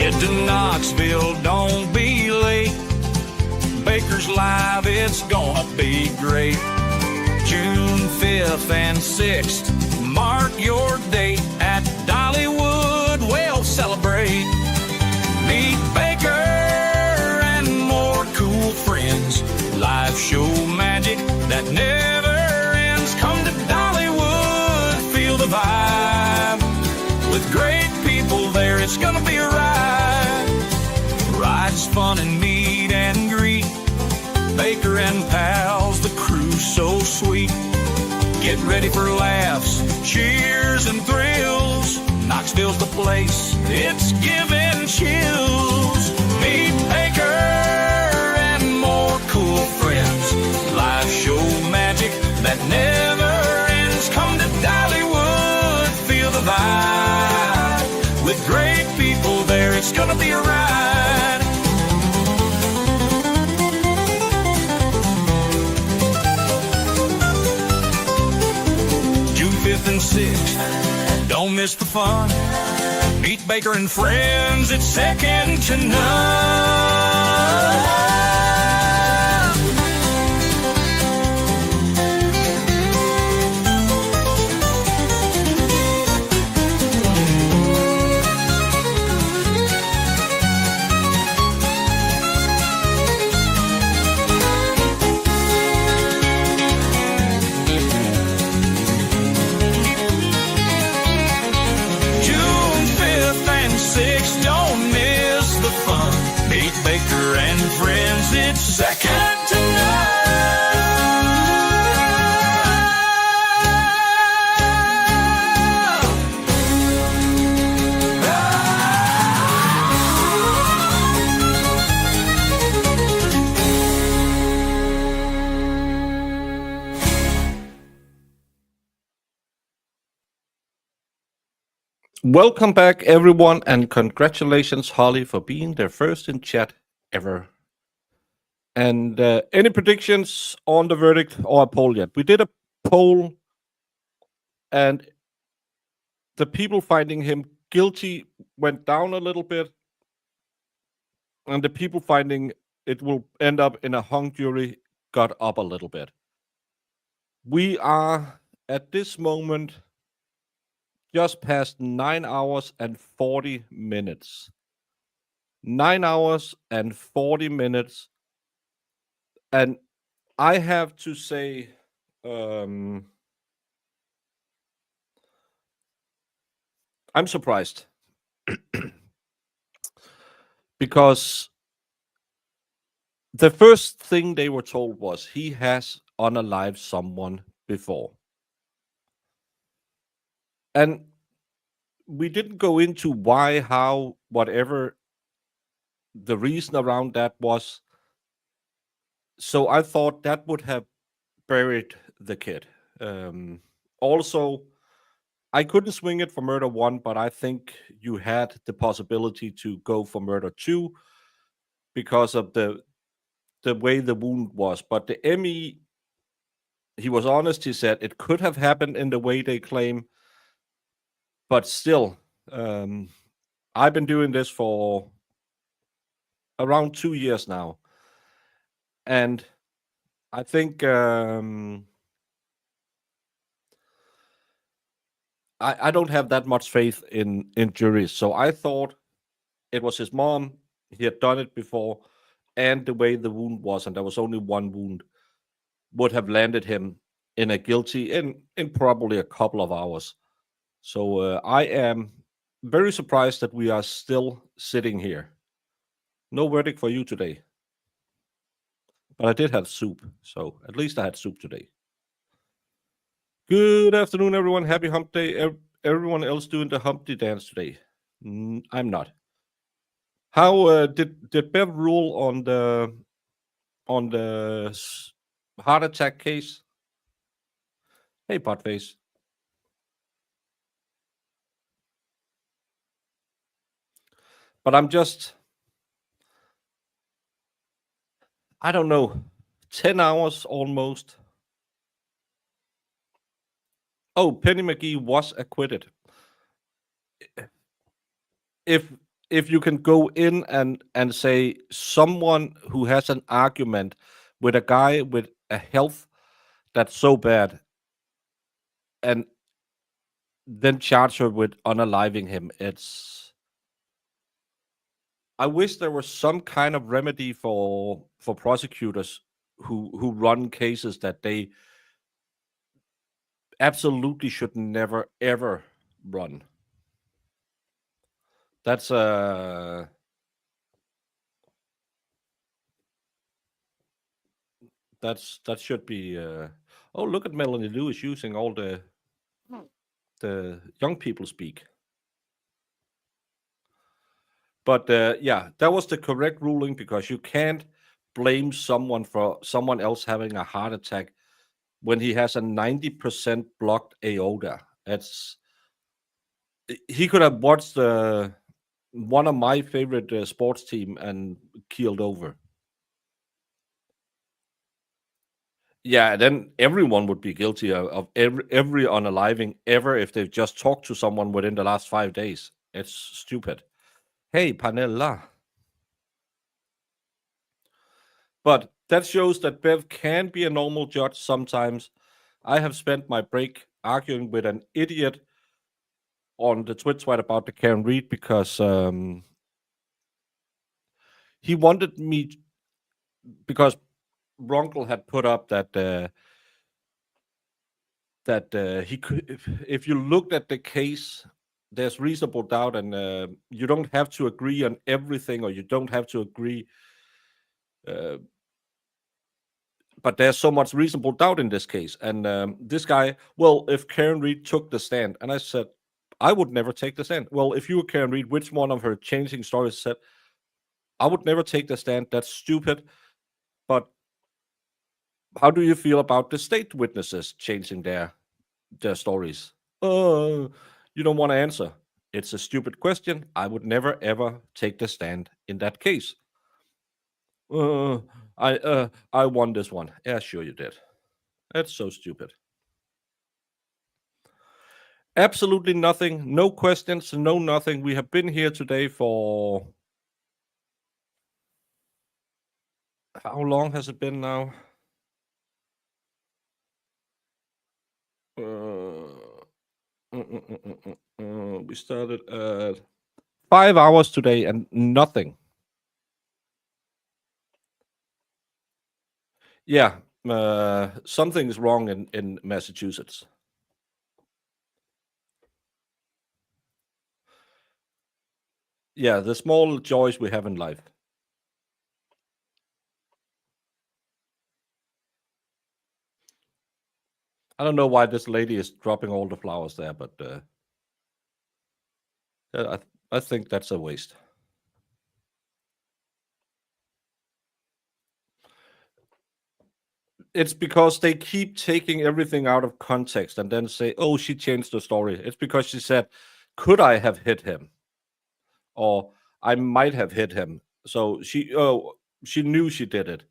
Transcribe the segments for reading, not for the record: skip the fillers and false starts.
Head to Knoxville, don't be late. Baker's Live, it's gonna be great. June 5th and 6th, mark your date at Dollywood, we'll celebrate. Meet Baker and more cool friends. Live show magic that never ends. Come to Dollywood, feel the vibe. With great people there, it's gonna be a ride. Rides, fun, and meet and greet. Baker and pals, the crew's so sweet. Get ready for laughs, cheers, and thrills. Knoxville's the place, it's giving chills. Meet Baker and more cool friends. Live show magic that never ends. Come to Dollywood, feel the vibe. With great people there, it's gonna be a ride. June 5th and 6th, don't miss the fun. Meet Baker and friends, it's second to none. Don't miss the fun. Meet Baker and friends, it's second to none. Welcome back, everyone, and congratulations, Holly, for being the first in chat ever. And any predictions on the verdict or a poll yet? We did a poll, and the people finding him guilty went down a little bit, and the people finding it will end up in a hung jury got up a little bit. We are, at this moment, just past 9 hours and 40 minutes. 9 hours and 40 minutes. And I have to say, I'm surprised. Because the first thing they were told was he has unalived someone before. And we didn't go into why, how, whatever the reason around that was. So I thought that would have buried the kid. Also, I couldn't swing it for murder 1, but I think you had the possibility to go for murder 2 because of the way the wound was. But the ME, he was honest. He said it could have happened in the way they claim. But still, I've been doing this for around 2 years now. And I think I don't have that much faith in juries. So I thought it was his mom. He had done it before. And the way the wound was, and there was only one wound, would have landed him in a guilty in probably a couple of hours. So I am very surprised that we are still sitting here. No verdict for you today. But I did have soup, so at least I had soup today. Good afternoon, everyone. Happy hump day. Everyone else doing the Humpty dance today? I'm not. How did Bev rule on the heart attack case? Hey, Potface. But I'm just, I don't know, 10 hours almost. Oh, Penny McGee was acquitted. If if you can go in and say someone who has an argument with a guy with a health that's so bad, and then charge her with unaliving him, I wish there was some kind of remedy for prosecutors who run cases that they absolutely should never ever run. That's that should be. Oh, look at Melanie Lewis using all the young people speak. But yeah, that was the correct ruling, because you can't blame someone for someone else having a heart attack when he has a 90% blocked aorta. He could have watched one of my favorite sports team and keeled over. Yeah, then everyone would be guilty of every unaliving ever if they've just talked to someone within the last 5 days. It's stupid. Hey, Panella. But that shows that Bev can be a normal judge sometimes. I have spent my break arguing with an idiot on the Twitch thread about the Karen Reed, because he wanted me, because Ronkel had put up that he could, if you looked at the case, there's reasonable doubt, and you don't have to agree on everything, or you don't have to agree, but there's so much reasonable doubt in this case. And this guy, well, if Karen Reed took the stand, and I said, I would never take the stand. Well, if you were Karen Reed, which one of her changing stories said, I would never take the stand? That's stupid. But how do you feel about the state witnesses changing their stories? You don't want to answer. It's a stupid question. I would never ever take the stand in that case. I won this one. Yeah, sure you did. That's so stupid. Absolutely nothing. No questions. No nothing. We have been here today for, how long has it been now? We started at 5 hours today and nothing. Yeah, something is wrong in Massachusetts. Yeah, the small joys we have in life. I don't know why this lady is dropping all the flowers there, but I think that's a waste. It's because they keep taking everything out of context and then say, oh, she changed the story. It's because she said, could I have hit him? Or I might have hit him. So she knew she did it.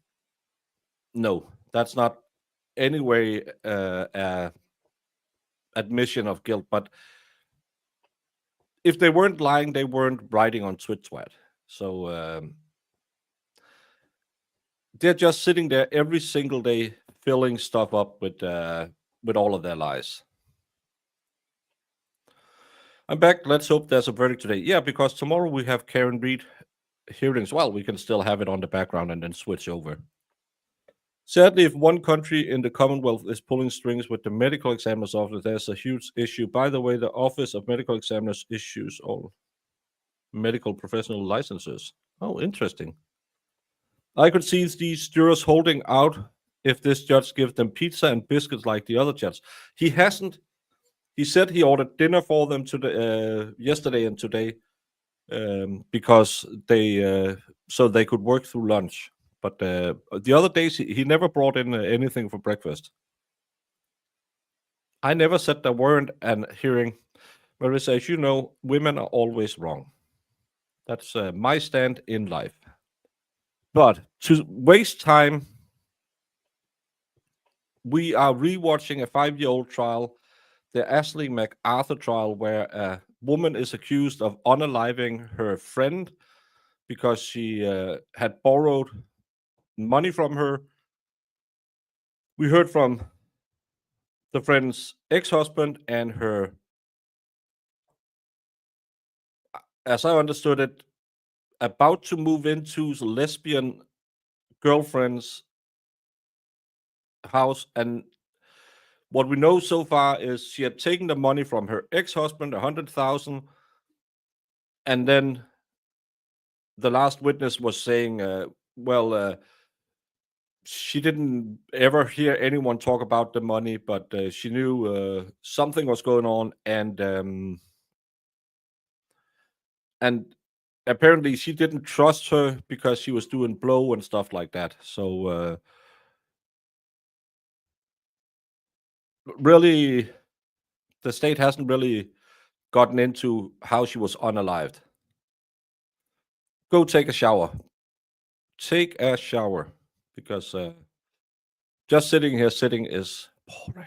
No, that's not any way admission of guilt. But if they weren't lying, they weren't writing on Twitter. So they're just sitting there every single day, filling stuff up with all of their lies. I'm back. Let's hope there's a verdict today. Yeah, because tomorrow we have Karen Reed hearings. Well, we can still have it on the background and then switch over. Sadly, if one country in the Commonwealth is pulling strings with the medical examiner's office, there's a huge issue. By the way, the Office of Medical Examiners issues all medical professional licenses. Oh, interesting. I could see these jurors holding out if this judge gives them pizza and biscuits like the other judge. He hasn't. He said he ordered dinner for them yesterday and today, because so they could work through lunch. But the other days he never brought in anything for breakfast. I never said there weren't an hearing. Marissa, as you know, women are always wrong. That's my stand in life. But to waste time, we are rewatching a 5-year-old trial, the Ashley MacArthur trial, where a woman is accused of unaliving her friend because she had borrowed money from her. We heard from the friend's ex-husband and her, as I understood it, about to move into the lesbian girlfriend's house. And what we know so far is she had taken the money from her ex-husband, 100,000, and then the last witness was saying, she didn't ever hear anyone talk about the money, but she knew something was going on, and apparently she didn't trust her because she was doing blow and stuff like that. So really, the state hasn't really gotten into how she was unalived. Go take a shower. Take a shower, because just sitting is boring.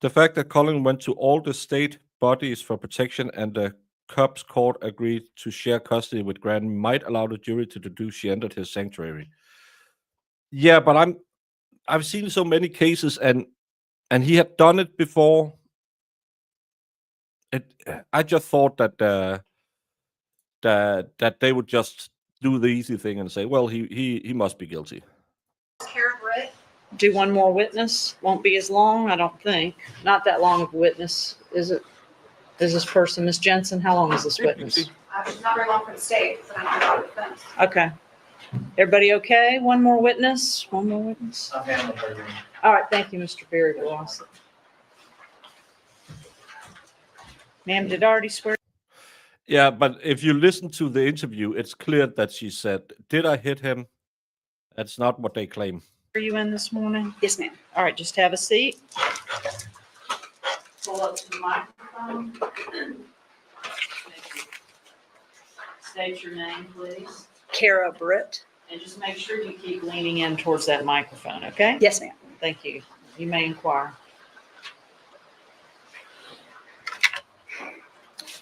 The fact that Collin went to all the state bodies for protection and the Cubs court agreed to share custody with Grant might allow the jury to deduce she entered his sanctuary. Yeah, but I've seen so many cases, and he had done it before. I just thought that that they would just do the easy thing and say, well, he must be guilty. Do one more witness. Won't be as long, I don't think. Not that long of a witness, is it? Is this person, Ms. Jensen? How long is this witness? Not very long for the state, but I'm not about defense. Okay. Everybody okay? One more witness? One more witness? I've handled everything. All right, thank you, Mr. Berry. Ma'am, did I already swear? Yeah, but if you listen to the interview, it's clear that she said, did I hit him? That's not what they claim. Are you in this morning? Yes, ma'am. All right, just have a seat. Pull up to the microphone. State your name, please. Kara Britt. And just make sure you keep leaning in towards that microphone, okay? Yes, ma'am. Thank you. You may inquire.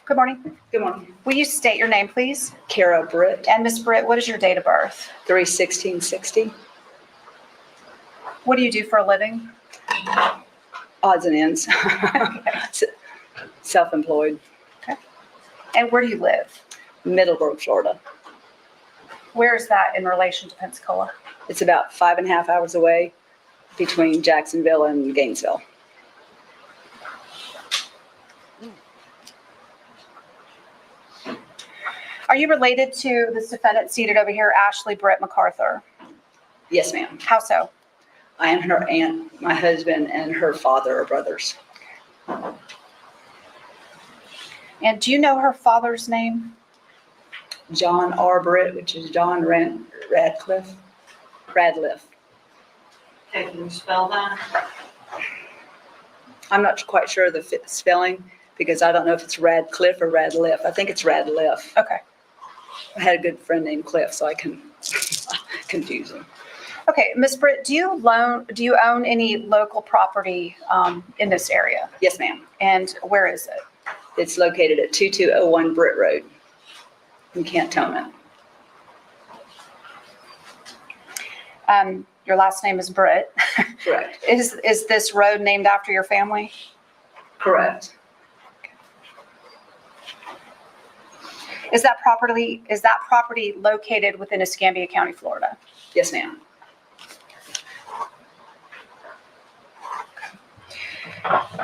Good morning. Good morning. Will you state your name, please? Kara Britt, And Ms. Britt, what is your date of birth? 3/16/60. What do you do for a living? Odds and ends. Self-employed. And where do you live? Middleburg, Florida. Where is that in relation to Pensacola? It's about 5.5 hours away between Jacksonville and Gainesville. Are you related to this defendant seated over here, Ashley Britt MacArthur? Yes, ma'am. How so? I am her aunt. My husband and her father are brothers. And do you know her father's name? John R. Britt, which is John Radcliffe. Okay, can you spell that? I'm not quite sure of the spelling because I don't know if it's Radcliffe or Radliff. I think it's Radliff. Okay. I had a good friend named Cliff, so I can confuse him. Okay, Ms. Britt, do you own any local property in this area? Yes, ma'am. And where is it? It's located at 2201 Britt Road in Cantonment. Your last name is Britt. Correct. Is this road named after your family? Correct. Is that property located within Escambia County, Florida? Yes, ma'am.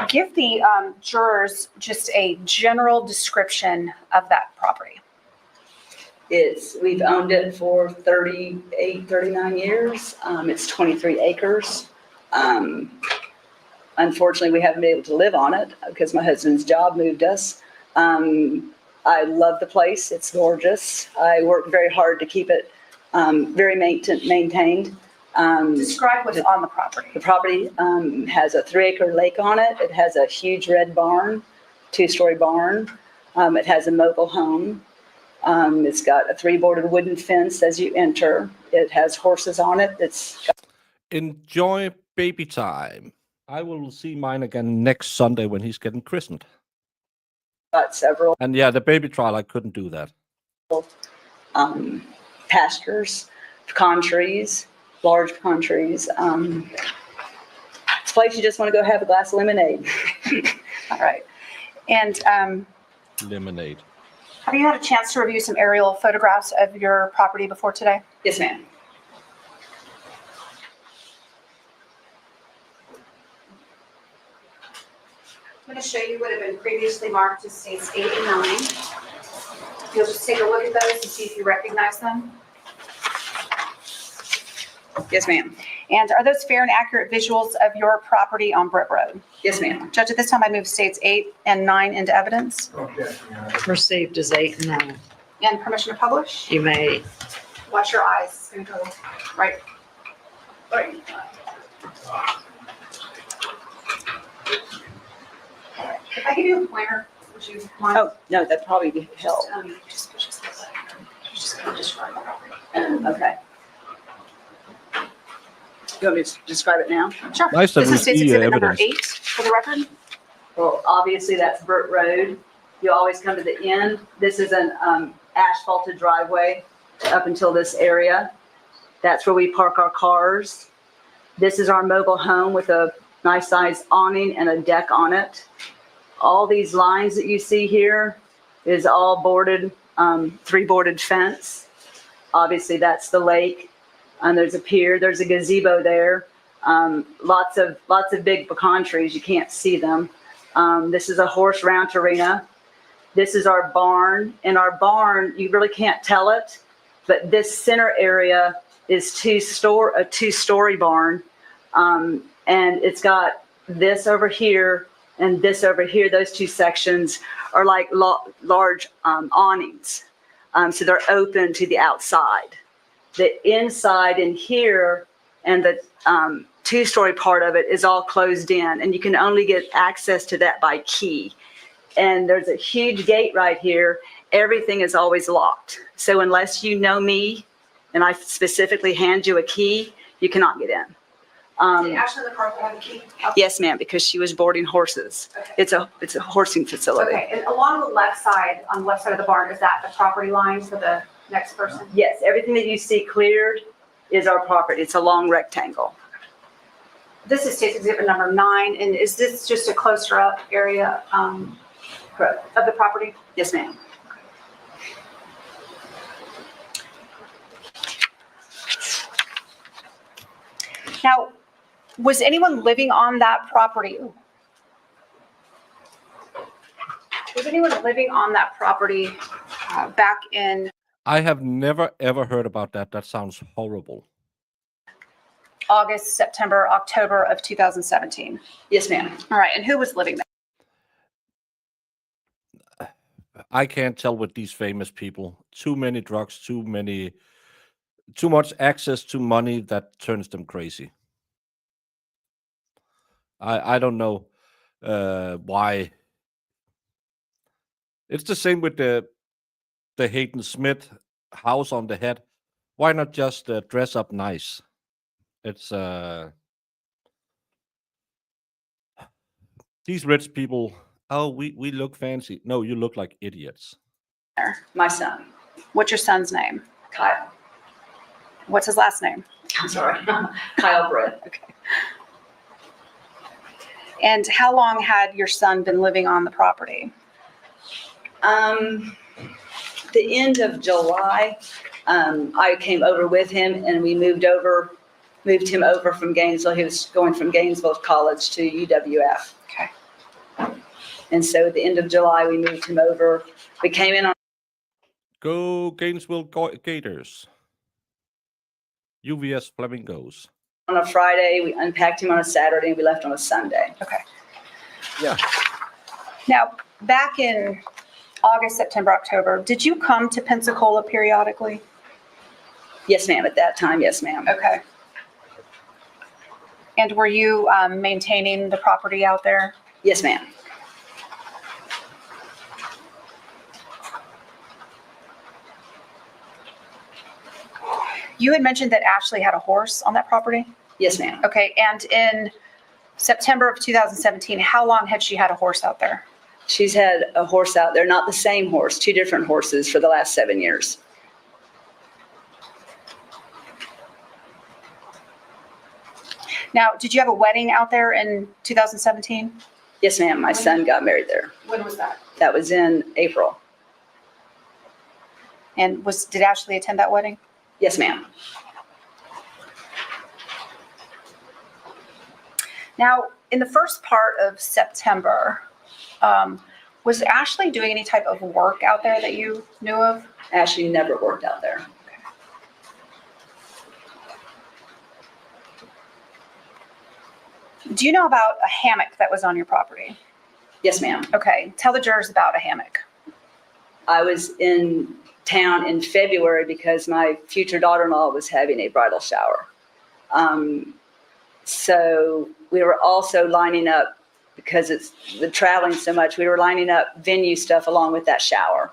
Give the jurors just a general description of that property. We've owned it for 38, 39 years. It's 23 acres. Unfortunately, we haven't been able to live on it because my husband's job moved us. I love the place. It's gorgeous. I work very hard to keep it very maintained. Describe what's on the property. The property has a 3-acre lake on it. It has a huge red barn, 2-story barn. It has a mobile home. It's got a 3-boarded wooden fence as you enter. It has horses on it. Enjoy baby time. I will see mine again next Sunday when he's getting christened. got several And yeah, the baby trial, I couldn't do that. pastures, pecan trees, large pecan trees. It's a place you just want to go have a glass of lemonade. All right. And Lemonade. have you had a chance to review some aerial photographs of your property before today? Yes, ma'am. I'm going to show you what have been previously marked as states 8 and 9. You'll just take a look at those and see if you recognize them. Yes, ma'am. And are those fair and accurate visuals of your property on Britt Road? Yes, ma'am. Judge, at this time, I move states 8 and 9 into evidence. Received as 8 and 9. And permission to publish? You may. Watch your eyes. It's going to go right. Right. If I give you a pointer, would you mind? Oh, no, that'd probably be help. Just push this button. You're just going to describe the property. Okay. You want me to describe it now? Sure. Nice to This is states see exhibit number evidence. 8 for the record. Well, obviously that's Burt Road. You always come to the end. This is an asphalted driveway up until this area. That's where we park our cars. This is our mobile home with a nice size awning and a deck on it. All these lines that you see here is all boarded, 3-boarded fence. Obviously that's the lake. There's a pier, there's a gazebo there. Lots of big pecan trees, you can't see them. This is a horse ranch arena. This is our barn. In our barn, you really can't tell it, but this center area is a two-story barn. And it's got this over here and this over here. Those two sections are like large awnings. So they're open to the outside. The inside in here and the two-story part of it is all closed in, and you can only get access to that by key. And there's a huge gate right here. Everything is always locked. So unless you know me and I specifically hand you a key, you cannot get in. Did Ashley the car have a key? Yes, ma'am, because she was boarding horses. Okay. It's a horsing facility. Okay, and along the left side, on the left side of the barn, is that the property line for the next person? Yes, everything that you see cleared is our property. It's a long rectangle. This is states exhibit number 9, and is this just a closer up area Correct. of the property? Yes, ma'am. Now, was anyone living on that property? Was anyone living on that property back in I have never ever heard about that. That sounds horrible. August, September, October of 2017? Yes, ma'am. All right, and who was living there? I can't tell with these famous people. Too many drugs, too much access to money that turns them crazy. I don't know why. It's the same with the Hayden Smith house on the head. Why not just dress up nice? It's these rich people. Oh, we look fancy. No, you look like idiots. My son, What's your son's name? Kyle. What's his last name? I'm sorry. Kyle Britt. Okay. And how long had your son been living on the property? The end of July, I came over with him and we moved him over from Gainesville. He was going from Gainesville College to UWF. Okay. And so at the end of July, we moved him over. We came in on Go Gainesville Gators. UVS Flamingos. a Friday, we unpacked him on a Saturday, and we left on a Sunday. Okay. Yeah. Now, back in August, September, October, did you come to Pensacola periodically? Yes, ma'am. At that time, yes, ma'am. Okay. And were you maintaining the property out there? Yes, ma'am. You had mentioned that Ashley had a horse on that property? Yes, ma'am. Okay, and in September of 2017, how long had she had a horse out there? She's had a horse out there, not the same horse, 2 different horses for the last 7 years. Now, did you have a wedding out there in 2017? Yes, ma'am. My son got married there. When was that? That was in April. And did Ashley attend that wedding? Yes, ma'am. Now, in the first part of September, was Ashley doing any type of work out there that you knew of? Ashley never worked out there. Do you know about a hammock that was on your property? Yes, ma'am. Okay, tell the jurors about a hammock. I was in town in February because my future daughter-in-law was having a bridal shower. So we were also lining up, because it's the traveling so much, we were lining up venue stuff along with that shower.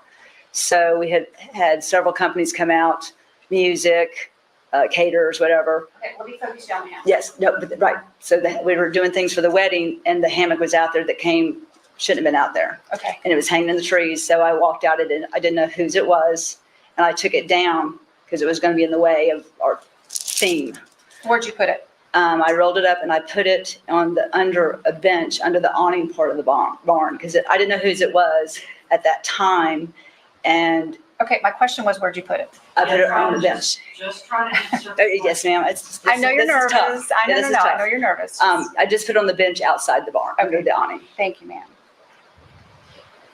So we had several companies come out, music, caterers, whatever. Okay, let me focus you on the hammock. Yes, no, but, right. So we were doing things for the wedding, and the hammock was out there that shouldn't have been out there. Okay. And it was hanging in the trees. So I walked out and I didn't know whose it was. And I took it down because it was going to be in the way of our theme. Where'd you put it? I rolled it up and I put it under a bench, under the awning part of the barn, because I didn't know whose it was at that time. And Okay, my question was, where'd you put it? I put it on the bench. Just trying to answer. Yes, ma'am. I know you're nervous. I know, This is I tough. know you're nervous. I just put it on the bench outside the barn, under the awning. Thank you, ma'am.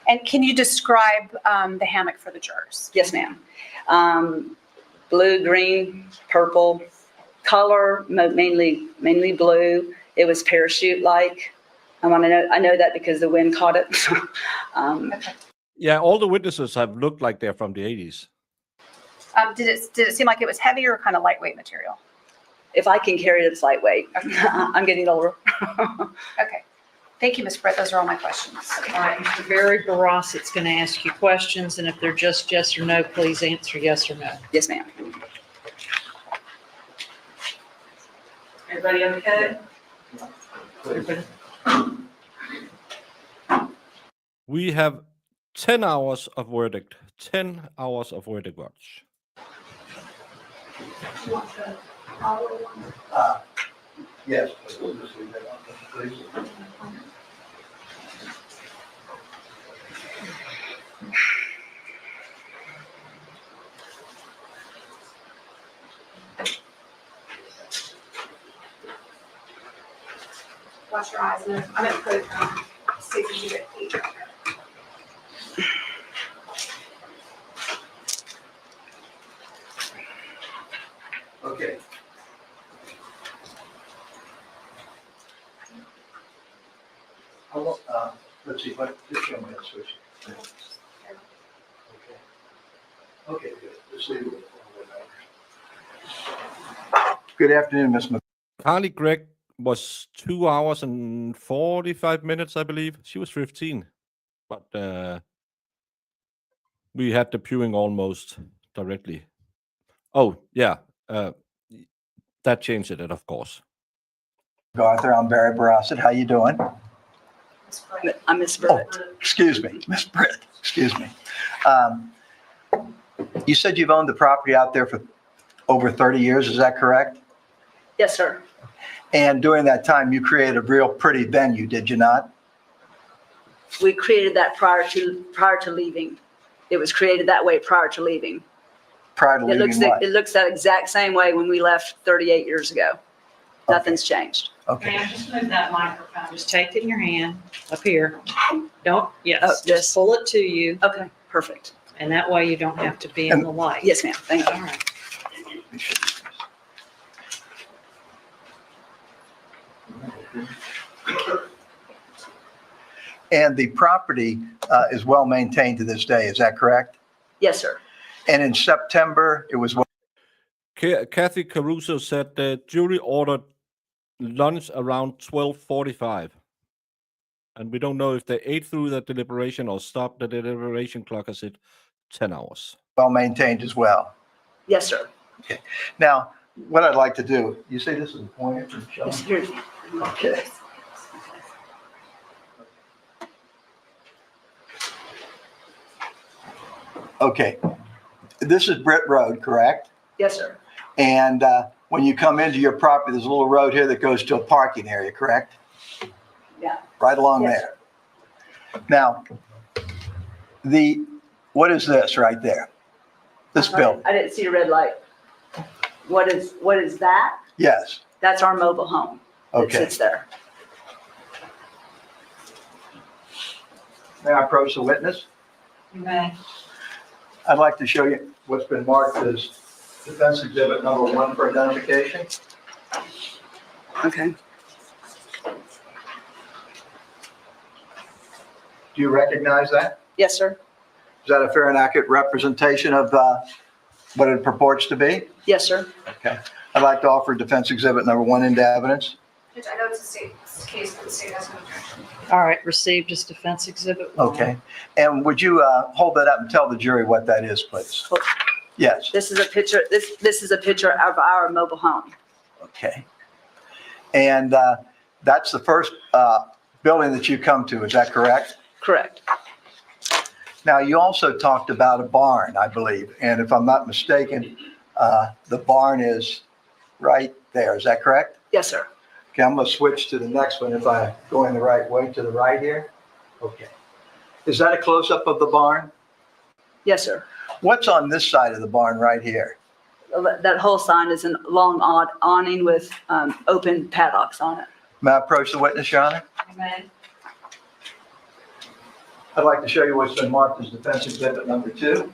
And can you describe the hammock for the jurors? Yes, ma'am. Blue, green, purple, color, mainly blue. It was parachute-like. I know that because the wind caught it. Okay. Yeah, all the witnesses have looked like they're from the 80s. Did it seem like it was heavy or kind of lightweight material? If I can carry it, it's lightweight. I'm getting older. Okay. Thank you, Ms. Britt. Those are all my questions. All right, Mr. Barry Barosset's going to ask you questions, and if they're just yes or no, please answer yes or no. Yes, ma'am. Everybody okay? Everybody? We have 10 hours of verdict. 10 hours of verdict watch. Yes, we'll just leave that on, please. Watch your eyes. I'm going to put 6 at 8. Okay. Let's see, just show me that switch. Okay, good. Let's leave it. Good afternoon, Ms. Mc. Carly Gregg was 2 hours and 45 minutes, I believe. She was 15. But we had the viewing almost directly. Oh, yeah. That changed it, of course. Arthur, I'm Barry Barosset. How you doing? I'm Miss Britt. Excuse me, Miss Britt. Excuse me. You said you've owned the property out there for over 30 years. Is that correct? Yes, sir. And during that time, you created a real pretty venue, did you not? We created that prior to leaving. It was created that way prior to leaving. Prior to leaving what? It looks that exact same way when we left 38 years ago. Nothing's changed. Okay. Ma'am, just move that microphone. Just take it in your hand up here. Yes, Oh, just pull it to you, Okay, perfect. and that way you don't have to be in the light. Yes, ma'am. Thank you. All right. And the property is well maintained to this day. Is that correct? Yes, sir. And in September, it was Kathy Caruso said the jury ordered lunch around 12:45. And we don't know if they ate through the deliberation or stopped the deliberation clock as it 10 hours. well maintained as well. Yes, sir. Now, what I'd like to do, you say this is a pointer from Sean? Yes, here. Okay. Okay. This is Britt Road, correct? Yes, sir. And when you come into your property, there's a little road here that goes to a parking area, correct? Yeah. Right along Yes. there. Now, what is this right there? This building? I didn't see a red light. What is that? Yes. That's our mobile home that Okay. sits there. May I approach the witness? You may. I'd like to show you what's been marked as defense exhibit number 1 for identification. Okay. Do you recognize that? Yes, sir. Is that a fair and accurate representation of what it purports to be? Yes, sir. Okay. I'd like to offer defense exhibit number 1 into evidence. Judge, I know it's a state case, but the state has no objection. All right, received as defense exhibit 1. Okay. And would you hold that up and tell the jury what that is, please? Yes. This is a picture. This is a picture of our mobile home. Okay. And that's the first building that you come to, is that correct? Correct. Now, you also talked about a barn, I believe, and if I'm not mistaken, the barn is right there, is that correct? Yes, sir. Okay, I'm going to switch to the next one if I go in the right way, to the right here. Okay. Is that a close-up of the barn? Yes, sir. What's on this side of the barn right here? That whole sign is a long odd awning with open padlocks on it. May I approach the witness, Your Honor? You may. I'd like to show you what's been marked as defense exhibit number 2.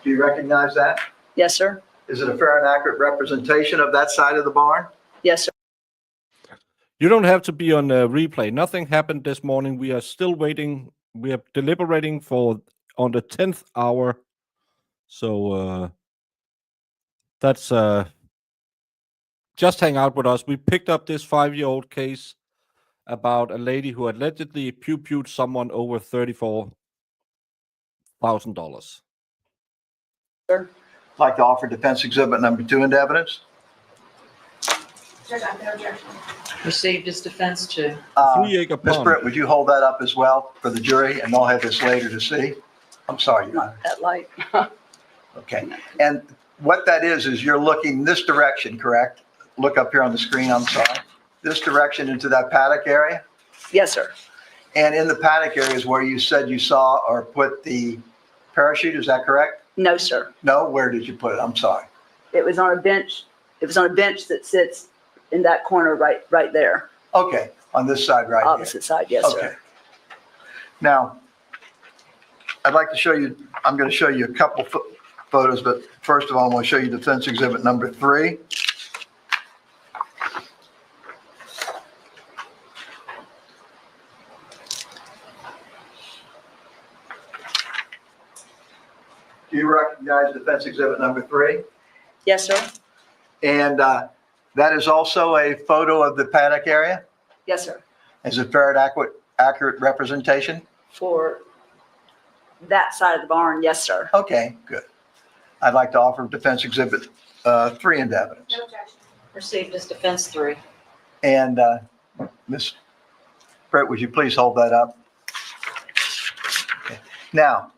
Do you recognize that? Yes, sir. Is it a fair and accurate representation of that side of the barn? Yes, sir. You don't have to be on replay. Nothing happened this morning. We are still waiting. We are deliberating on the 10th hour. So that's just hang out with us. We picked up this 5-year-old case about a lady who allegedly pew-pewed someone over $34,000. I'd like to offer defense exhibit number 2 into evidence. Judge, I have no objection. Received as defense 2. 3-acre Ms. pond. Britt, would you hold that up as well for the jury, and they'll have this later to see? I'm sorry, Your Honor. That light. Okay. And what that is you're looking this direction, correct? Look up here on the screen, I'm sorry. This direction into that paddock area? Yes, sir. And in the paddock area is where you said you saw or put the parachute, is that correct? No, sir. No? Where did you put it? I'm sorry. It was on a bench. It was on a bench that sits in that corner right there. Okay, on this side right here. Opposite side. Yes, Okay. sir. Now, I'd like to show you, I'm going to show you a couple photos, but first of all, I want to show you defense exhibit number 3. Do you recognize defense exhibit number 3? Yes, sir. And that is also a photo of the paddock area? Yes, sir. Is it fair and accurate representation? For that side of the barn, yes, sir. Okay, good. I'd like to offer defense exhibit 3 into evidence. No objection. Received as defense 3. And Ms. Brett, would you please hold that up? Okay. Now,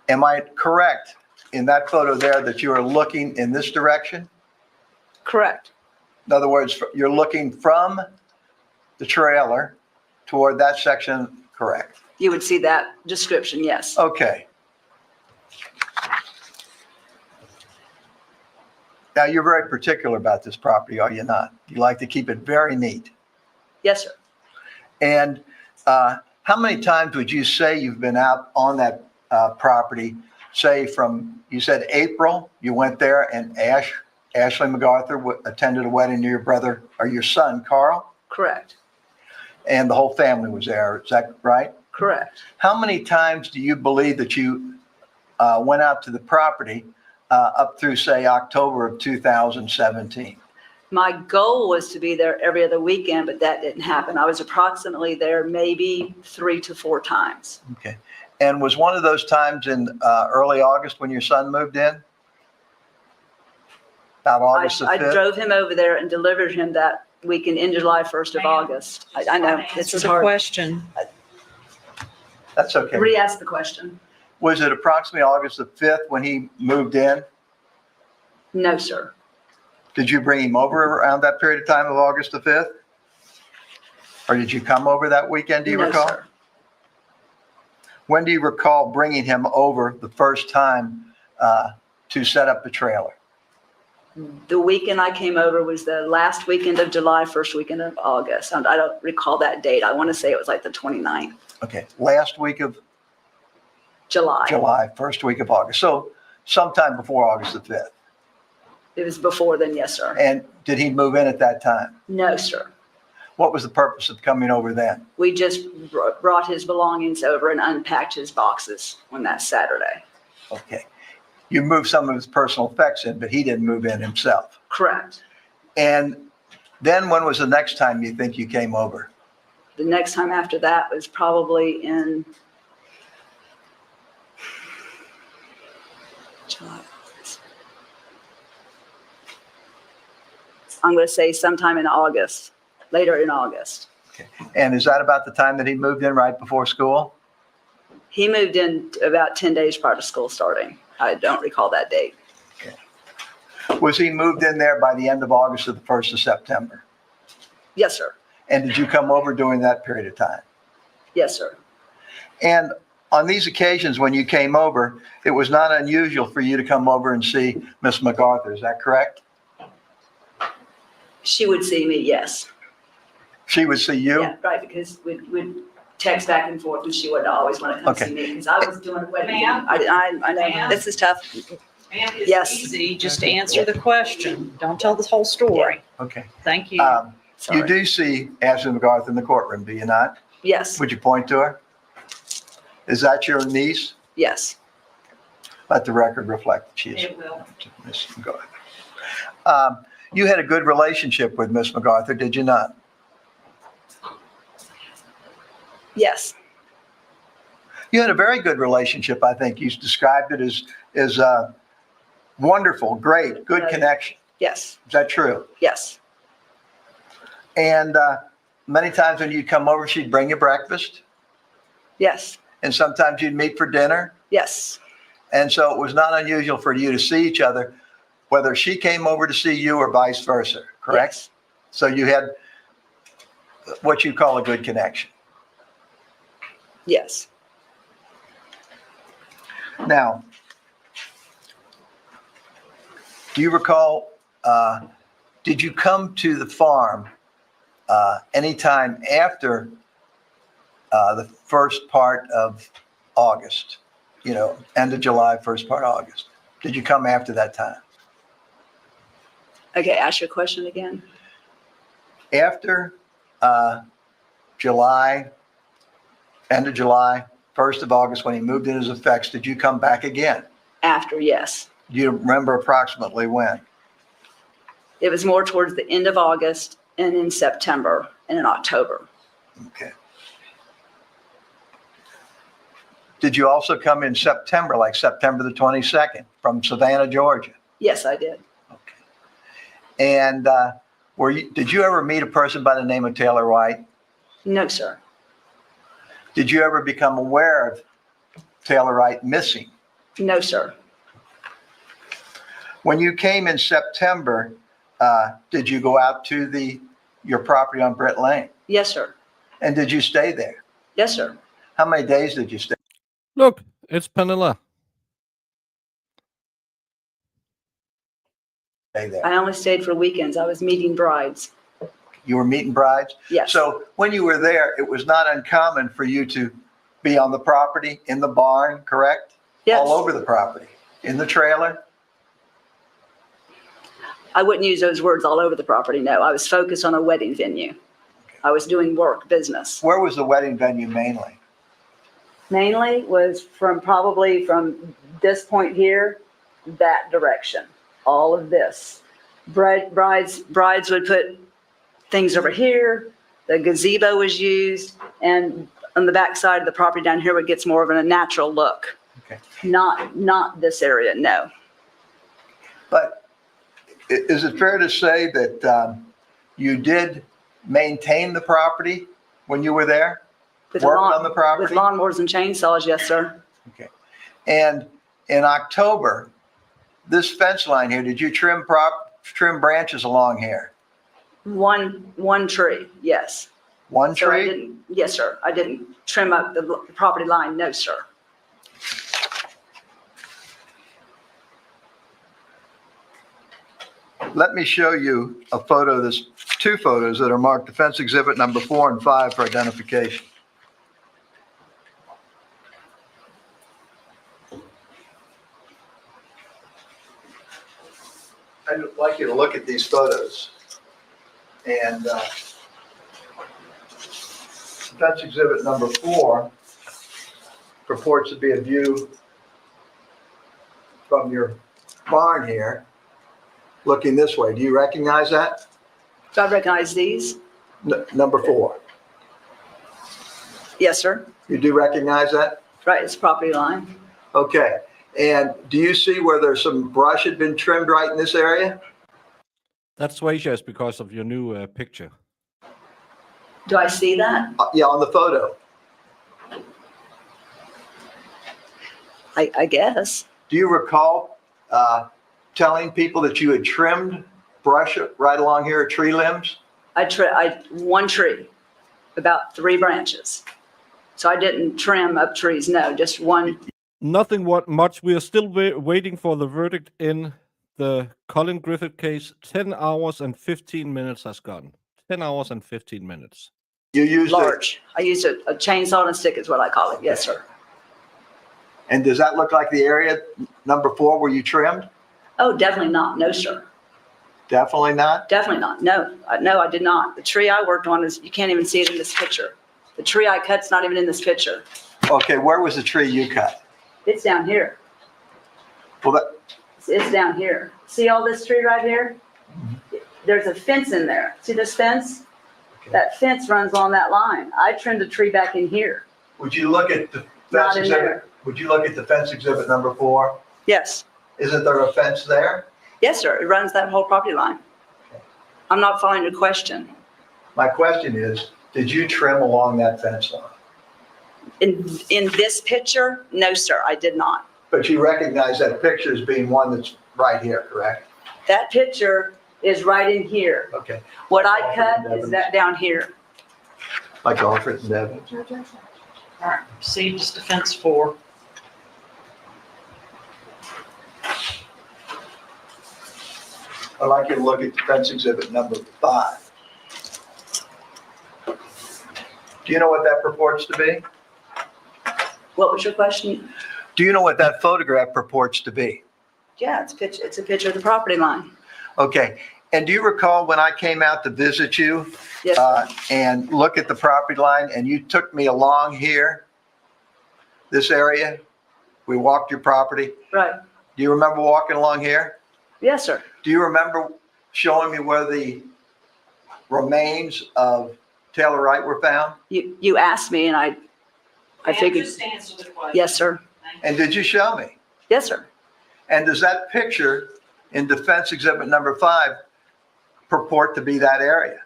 am I correct in that photo there that you are looking in this direction? Correct. In other words, you're looking from the trailer toward that section, correct? You would see that description, yes. Okay. Now, you're very particular about this property, are you not? You like to keep it very neat. Yes, sir. And how many times would you say you've been out on that property, say from, you said April, you went there and Ashley MacArthur attended a wedding to your brother or your son, Carl? Correct. And the whole family was there, is that right? Correct. How many times do you believe that you went out to the property up through, say, October of 2017? My goal was to be there every other weekend, but that didn't happen. I was approximately there maybe 3 to 4 times. Okay. And was one of those times in early August when your son moved in? About August the 5th? I drove him over there and delivered him that weekend in July 1st of August. I know, Answer it's the hard. question. That's okay. Re-ask the question. Was it approximately August the 5th when he moved in? No, sir. Did you bring him over around that period of time of August the 5th? Or did you come over that weekend, do you No, recall? sir. When do you recall bringing him over the first time to set up the trailer? The weekend I came over was the last weekend of July, first weekend of August. I don't recall that date. I want to say it was like the 29th. Okay, last week of July, first week of August. So sometime before August the 5th. It was before then, yes, sir. And did he move in at that time? No, sir. What was the purpose of coming over then? We just brought his belongings over and unpacked his boxes on that Saturday. Okay. You moved some of his personal effects in, but he didn't move in himself. Correct. And then when was the next time you think you came over? The next time after that was probably in July. I'm going to say sometime in August, later in August. Okay. And is that about the time that he moved in right before school? He moved in about 10 days prior to school starting. I don't recall that date. Was he moved in there by the end of August or the 1st of September? Yes, sir. And did you come over during that period of time? Yes, sir. And on these occasions when you came over, it was not unusual for you to come over and see Miss MacArthur. Is that correct? She would see me, yes. She would see you? Yeah, right, because we'd text back and forth and she would always want to come Okay. see me because I was doing a wedding. Ma'am? I know, Ma'am? this is tough. Ma'am, it's Yes. easy. Just answer the question. Don't tell the whole story. Okay. Thank you. You Sorry. do see Ashley MacArthur in the courtroom, do you not? Yes, Would you point to her? Is that your niece? yes, Let the record reflect that she is It will. Miss MacArthur. You had a good relationship with Miss MacArthur, did you not? yes, You had a very good relationship, I think. You described it as wonderful, great, good Right. connection. yes, Is that true? yes, And many times when you'd come over, she'd bring you breakfast, yes, and sometimes you'd meet for dinner. yes, And so it was not unusual for you to see each other, whether she came over to see you or vice versa, correct? yes, So you had what you call a good connection. yes. Now, do you recall, did you come to the farm anytime after the first part of August? You know, end of July, first part of August. Did you come after that time? Okay, ask your question again. After July, end of July, 1st of August, when he moved in his effects, did you come back again? After, yes. Do you remember approximately when? It was more towards the end of August and in September and in October. Okay. Did you also come in September, like September the 22nd from Savannah, Georgia? Yes, I did. Okay. And did you ever meet a person by the name of Taylor Wright? No, sir. Did you ever become aware of Taylor Wright missing? No, sir. When you came in September, did you go out to your property on Brett Lane? Yes, sir. And did you stay there? Yes, sir. How many days did you stay Look, it's Penilla. there? I only stayed for weekends. I was meeting brides. You were meeting brides? Yes. So when you were there, it was not uncommon for you to be on the property, in the barn, correct? Yes. All over the property, in the trailer? I wouldn't use those words all over the property. No, I was focused on a wedding venue. I was doing work, business. Where was the wedding venue mainly? Mainly was probably from this point here, that direction, all of this. Brides would put things over here. The gazebo was used, and on the back side of the property down here, it gets more of a natural look. Okay. Not this area, no. But is it fair to say that you did maintain the property when you were there? With worked lawn- on the property? With lawnmowers and chainsaws, yes, sir. Okay. And in October, this fence line here, did you trim branches along here? One tree, yes. One So I tree? didn't, yes, sir. I didn't trim up the property line, no, sir. Let me show you a photo. There's two photos that are marked Defense Exhibit number 4 and 5 for identification. I'd like you to look at these photos. And Defense Exhibit number 4 purports to be a view from your barn here, looking this way. Do you recognize that? Do I recognize these? Number 4. Yes, sir. You do recognize that? Right, it's property line. Okay. And do you see where there's some brush had been trimmed right in this area? That's Wages because of your new picture. Do I see that? Yeah, on the photo. I guess. Do you recall telling people that you had trimmed brush right along here, tree limbs? One tree, about 3 branches. So I didn't trim up trees, no, just one. Nothing much. We are still waiting for the verdict in the Collin Griffith case. 10 hours and 15 minutes has gone. 10 hours and 15 minutes. You used Large. I used a chainsaw and a stick is what I call it. Yes, sir. And does that look like the area, number 4, where you trimmed? Oh, definitely not. No, sir. Definitely not? Definitely not. No, no, I did not. The tree I worked on is, you can't even see it in this picture. The tree I cut's not even in this picture. Okay, where was the tree you cut? It's down here. Well, It's down here. See all this tree right here? There's a fence in there. See this fence? Okay. That fence runs on that line. I trimmed a tree back in here. would you look at the Not fence in exhibit? there. Would you look at the fence exhibit number 4? Yes. Isn't there a fence there? Yes, sir. It runs that whole property line. I'm not following your question. My question is, did you trim along that fence line? In this picture, no, sir, I did not. But you recognize that picture as being one that's right here, correct? That picture is right in here. Okay. What I cut is that down here. Like Alfred and Devin. All right, received as defense 4. I'd like you to look at defense exhibit number 5. Do you know what that purports to be? What was your question? Do you know what that photograph purports to be? Yeah, it's a picture of the property line. Okay. And do you recall when I came out to visit you Yes, and look at the property line and you took me along here, this area? We walked your property. right. Do you remember walking along here? Yes, sir. Do you remember showing me where the remains of Taylor Wright were found? You asked me and I figured, Just answer the question. yes, sir. And did you show me? Yes, sir. And does that picture in defense exhibit number 5 purport to be that area?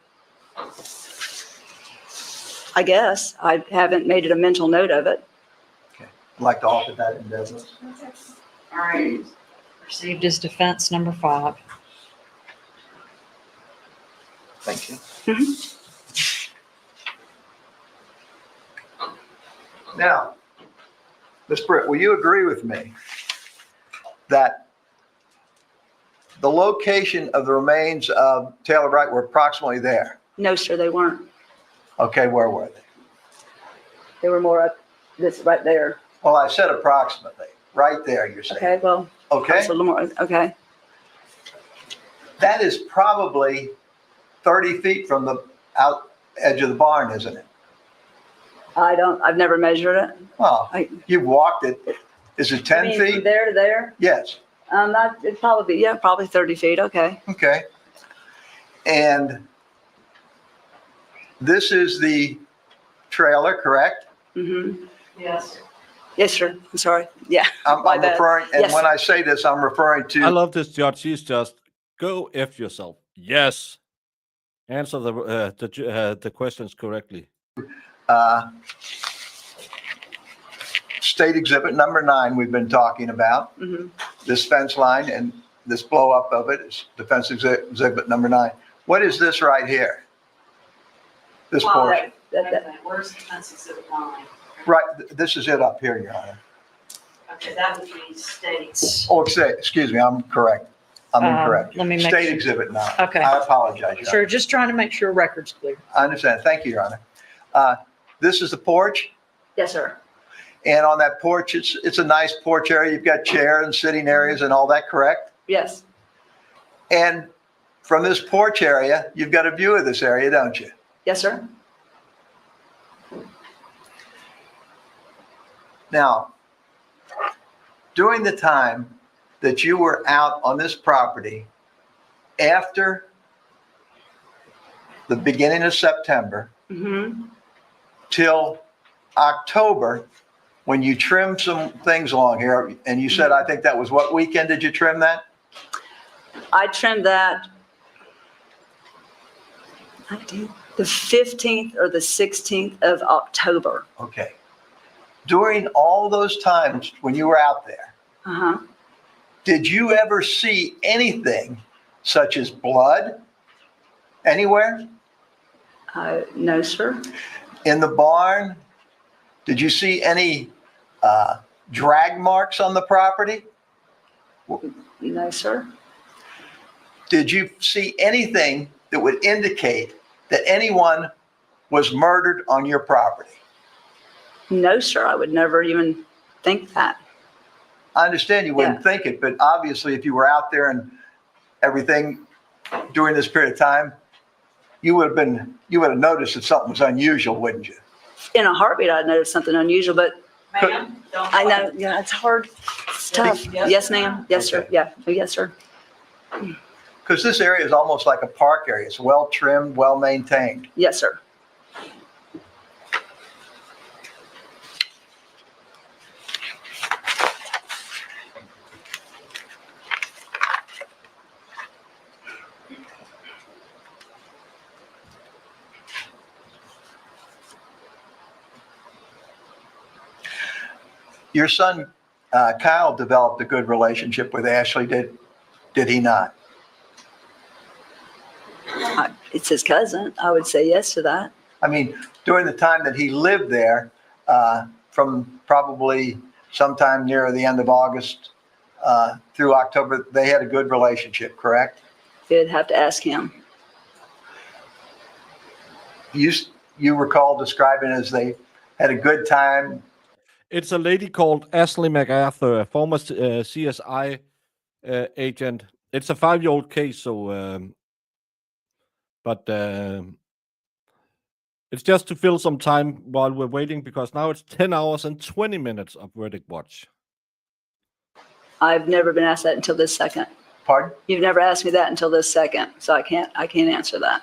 I guess. I haven't made it a mental note of it. Okay. I'd like to offer that in Douglas. All right, received as defense number 5. Thank you. Now, Ms. Britt, will you agree with me that the location of the remains of Taylor Wright were approximately there? No, sir, they weren't. Okay, where were they? They were more up this right there. Well, I said approximately, right there, you're saying. Okay, well, Okay, that's a little more, okay. that is probably 30 feet from the out edge of the barn, isn't it? I've never measured it. Well, I- you walked it. Is it I 10 mean, from feet? there to there? Yes. It'd probably be, yeah, probably 30 feet, okay. Okay. And this is the trailer, correct? Mm-hmm. Yes. Yes, sir. I'm sorry. Yeah. I'm My bad. referring, and Yes. when I say this, I'm referring I to, love this judge. He's just go F yourself. Yes. Answer the questions correctly. State exhibit number 9 we've been talking about. Mhm. This fence line and this blow up of it is defense exhibit number 9. What is this right here? This portion. Where's the fence exhibit 9? Right, this is it up here, Your Honor. Okay, that would be states. Oh, excuse me, I'm correct. I'm incorrect. let me make State sure. exhibit 9. Okay. I apologize, Your Sure, Honor. just trying to make sure record's clear. I understand. Thank you, Your Honor. This is the porch. Yes, sir. And on that porch, it's a nice porch area. You've got chairs and sitting areas and all that, correct? Yes. And from this porch area, you've got a view of this area, don't you? Yes, sir. Now, during the time that you were out on this property after the beginning of September Mm-hmm. till October, when you trimmed some things along here, and you said, I think that was what weekend did you trim that? I trimmed that. I did the 15th or the 16th of October. Okay. During all those times when you were out there, Uh-huh. did you ever see anything such as blood anywhere? No, sir. In the barn, did you see any drag marks on the property? No, sir. Did you see anything that would indicate that anyone was murdered on your property? No, sir. I would never even think that. I understand you wouldn't think it, but obviously if you were out there and everything during this period of time, you would have noticed that something was unusual, wouldn't you? In a heartbeat, I'd noticed something unusual, but Ma'am, don't. I know, yeah, it's hard. It's tough. Yes, Yes, ma'am. Yes, sir. Okay. Yeah. Oh, yes, sir. Because this area is almost like a park area. It's well trimmed, well maintained. Yes, sir. Your son, Kyle, developed a good relationship with Ashley, did he not? It's his cousin. I would say yes to that. I mean, during the time that he lived there, from probably sometime near the end of August through October, they had a good relationship, correct? You'd have to ask him. You recall describing it as they had a good time. It's a lady called Ashley MacArthur, a former CSI agent. It's a 5-year-old case, so but it's just to fill some time while we're waiting, because now it's 10 hours and 20 minutes of verdict watch. I've never been asked that until this second. Pardon? You've never asked me that until this second, so I can't answer that.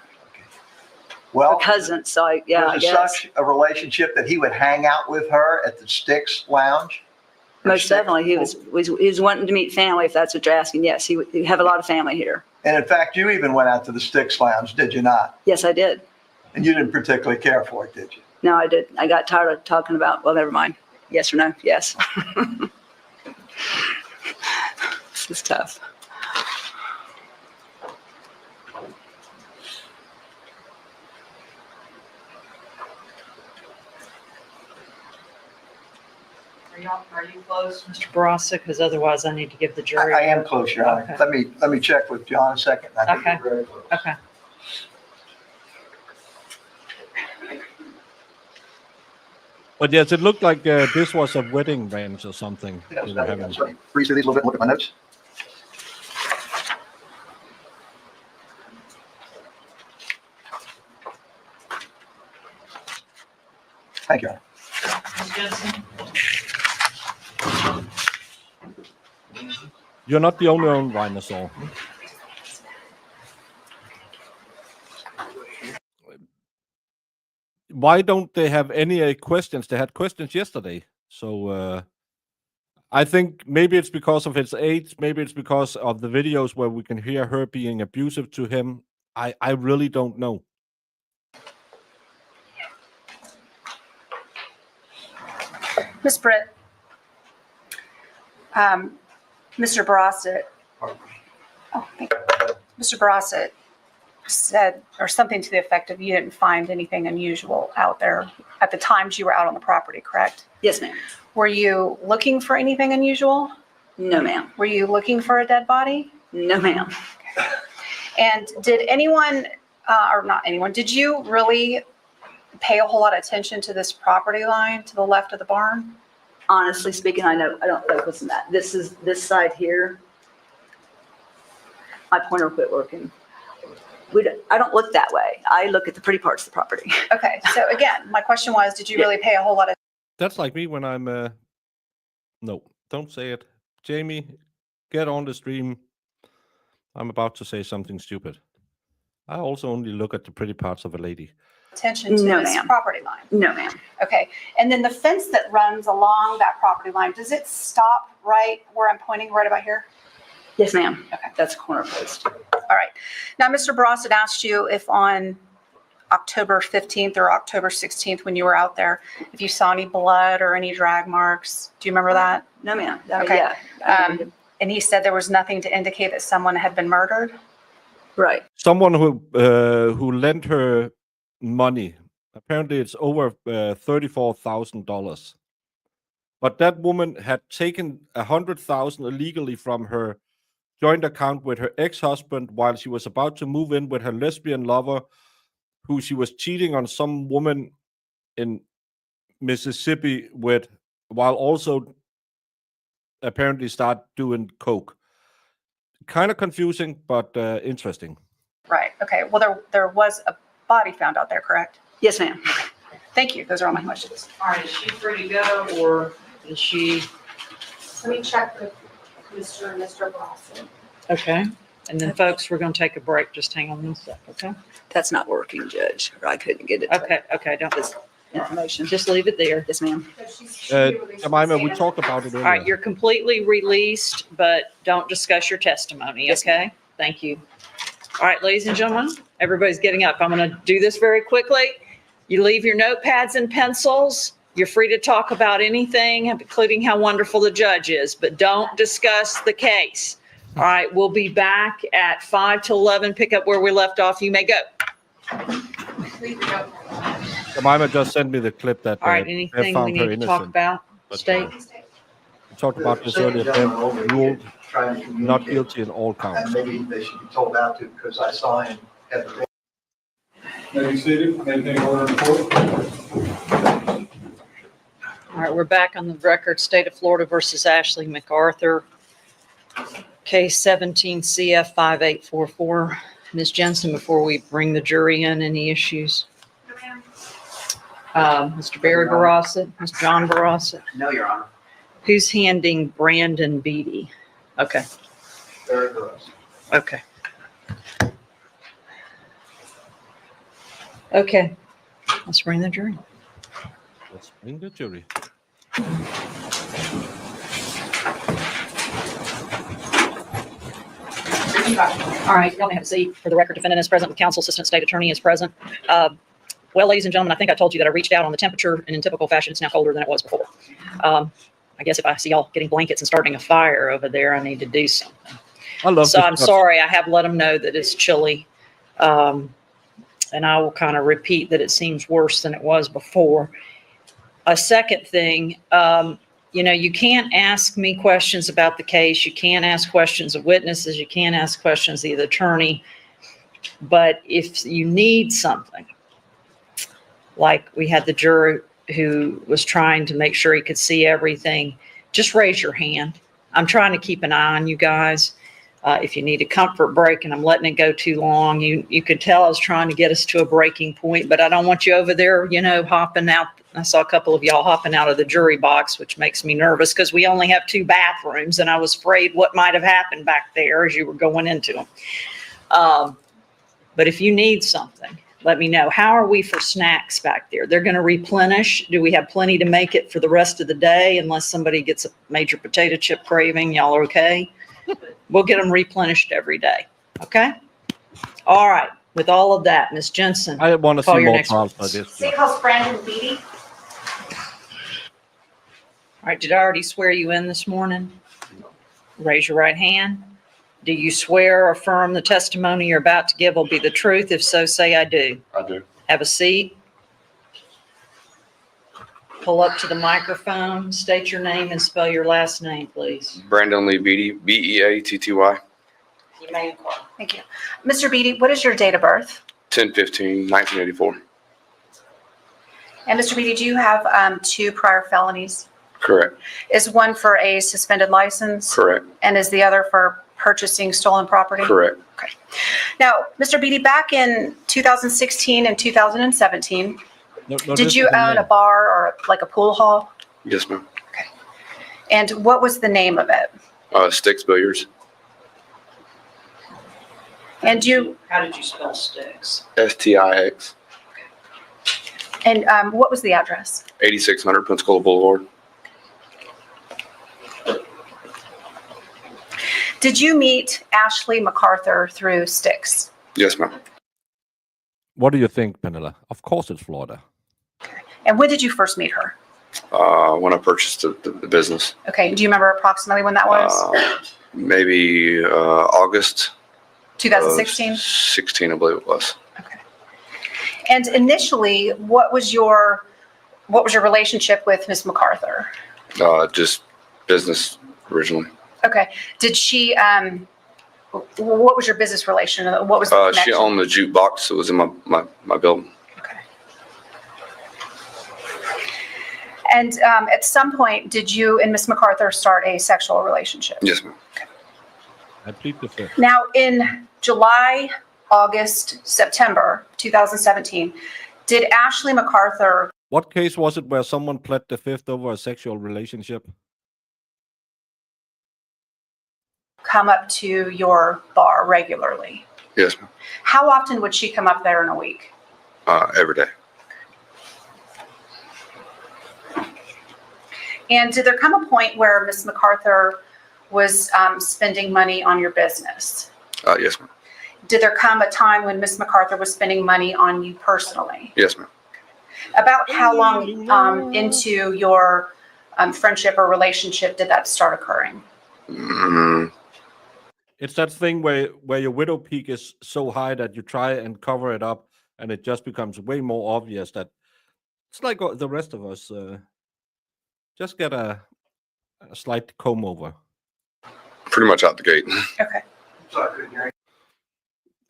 Well, A cousin, so I was it guess. such a relationship that he would hang out with her at the Sticks Lounge? Or Most Sticks? definitely, he was wanting to meet family, if that's what you're asking. Yes, he have a lot of family here. And in fact, you even went out to the Sticks Lounge, did you not? Yes, I did. And you didn't particularly care for it, did you? No, I did. I got tired of talking about, well, never mind. Yes or no? Yes. This is tough. Are you close, Mr. Barasa? Because otherwise I need to give the jury. I am close, Your Honor. Okay. Let me check with John a second. I think Okay. we're very close. Okay. But yes, it looked like this was a wedding ranch or something. Yes, they were having. that's right. Read through these a little bit, look at my notes. Thank you, Your Honor. Ms. Jensen? You're not the only one, Rhinosaur. Why don't they have any questions? They had questions yesterday. So I think maybe it's because of its age. Maybe it's because of the videos where we can hear her being abusive to him. I really don't know. Ms. Britt, Mr. Barossett. Oh, thank you. Mr. Barossett said, or something to the effect of you didn't find anything unusual out there at the times you were out on the property, correct? Yes, ma'am. Were you looking for anything unusual? No, ma'am. Were you looking for a dead body? No, ma'am. And did anyone, or not anyone, did you really pay a whole lot of attention to this property line to the left of the barn? Honestly speaking, I don't focus on that. This is this side here. My pointer quit working. I don't look that way. I look at the pretty parts of the property. Okay, so again, my question was, did you really pay a whole lot of? That's like me when I'm. No, don't say it, Jamie. Get on the stream. I'm about to say something stupid. I also only look at the pretty parts of a lady. Attention to No, this ma'am. property line? No, ma'am. Okay, and then the fence that runs along that property line, does it stop right where I'm pointing, right about here? Yes, ma'am. Okay. That's corner post. All right. Now, Mr. Barossett asked you if on October 15th or October 16th, when you were out there, if you saw any blood or any drag marks. Do you remember that? No, ma'am. Okay. Yeah. And he said there was nothing to indicate that someone had been murdered. Right. Someone who lent her money. Apparently, it's over $34,000. But that woman had taken $100,000 illegally from her joint account with her ex-husband while she was about to move in with her lesbian lover, who she was cheating on some woman in Mississippi with, while also apparently start doing coke. Kind of confusing, but interesting. Right. Okay. Well, there was a body found out there, correct? Yes, ma'am. Thank you. Those are all my questions. All right, is she free to go, or is she, Let me check with Mr. and Mr. Boston. okay? And then, folks, we're gonna take a break. Just hang on one sec, okay? That's not working, Judge. I couldn't get it. Okay, don't, Information. just leave it there. Yes, ma'am. Jemima, we talked about it All right, earlier. you're completely released, but don't discuss your testimony, Yes, okay? Thank you. All right, ladies and gentlemen, everybody's getting up. I'm going to do this very quickly. You leave your notepads and pencils. You're free to talk about anything, including how wonderful the judge is, but don't discuss the case. All right, we'll be back at 5 to 11. Pick up where we left off. You may go. Jemima just sent me the clip that All right, they anything we found her need to talk innocent. about? But, State? We talked about this earlier. They ruled not guilty in all counts. And maybe they should be told not to, because I saw him at the. May be seated. Anything in order in court? All right, we're back on the record. State of Florida versus Ashley MacArthur. Case 17 CF 5844. Ms. Jensen, before we bring the jury in, any issues? Mr. Barry Barossett, Mr. John Barossett. No, Your Honor. Who's handing Brandon Beatty? Okay, Very good. okay. Okay, let's bring the jury. Let's bring the jury. All right, y'all may have a seat. For the record, defendant is present with counsel, assistant state attorney is present. Well, ladies and gentlemen, I think I told you that I reached out on the temperature, and in typical fashion, it's now colder than it was before. I guess if I see y'all getting blankets and starting a fire over there, I need to do something. I love So this I'm judge. sorry, I have let them know that it's chilly. And I will kind of repeat that it seems worse than it was before. A second thing, you can't ask me questions about the case. You can't ask questions of witnesses. You can't ask questions of the attorney. But if you need something, like we had the juror who was trying to make sure he could see everything, just raise your hand. I'm trying to keep an eye on you guys. If you need a comfort break and I'm letting it go too long, you could tell I was trying to get us to a breaking point, but I don't want you over there, hopping out. I saw a couple of y'all hopping out of the jury box, which makes me nervous because we only have 2 bathrooms and I was afraid what might have happened back there as you were going into them. But if you need something, let me know. How are we for snacks back there? They're going to replenish. Do we have plenty to make it for the rest of the day unless somebody gets a major potato chip craving? Y'all are okay? We'll get them replenished every day. Okay? All right. With all of that, Ms. Jensen. I want to Call see your more next trials like witness. this. Say calls Brandon Beatty. All right, did I already swear you in this morning? Raise your right hand. Do you swear or affirm the testimony you're about to give will be the truth? If so, say I do. I do. Have a seat. Pull up to the microphone, state your name and spell your last name, please. Brandon Lee Beatty, Beatty. You may inquire. Thank you. Mr. Beatty, what is your date of birth? 10/15/1984. And Mr. Beatty, do you have 2 prior felonies? Correct. Is one for a suspended license? Correct. And is the other for purchasing stolen property? Correct. Okay. Now, Mr. Beatty, back in 2016 and 2017, did you own a bar or like a pool hall? Yes, ma'am. And what was the name of it? Sticks Billiards. And How did you spell sticks? STIX. and what was the address? 8600 Pensacola Boulevard. Did you meet Ashley MacArthur through Styx? Yes, ma'am. What do you think, Penela? Of course it's Florida. And when did you first meet her? When I purchased the business. Okay, do you remember approximately when that was? Maybe August 2016? 16, I believe it was. Okay. And initially, what was your relationship with Miss MacArthur? Just business originally. Okay. Did she, what was your business relation? What was the connection? She owned the jukebox that was in my building. Okay. And at some point, did you and Miss MacArthur start a sexual relationship? Yes, ma'am. I plead the fifth. Now, in July, August, September 2017, did Ashley MacArthur What case was it where someone pled the fifth over a sexual relationship? come up to your bar regularly? Yes, ma'am. How often would she come up there in a week? Every day. And did there come a point where Miss MacArthur was spending money on your business? Yes, ma'am. Did there come a time when Miss MacArthur was spending money on you personally? Yes, ma'am. About how long into your friendship or relationship did that start occurring? It's that thing where your widow peak is so high that you try and cover it up, and it just becomes way more obvious that it's like the rest of us. Just get a slight comb over. Pretty much out the gate. Okay.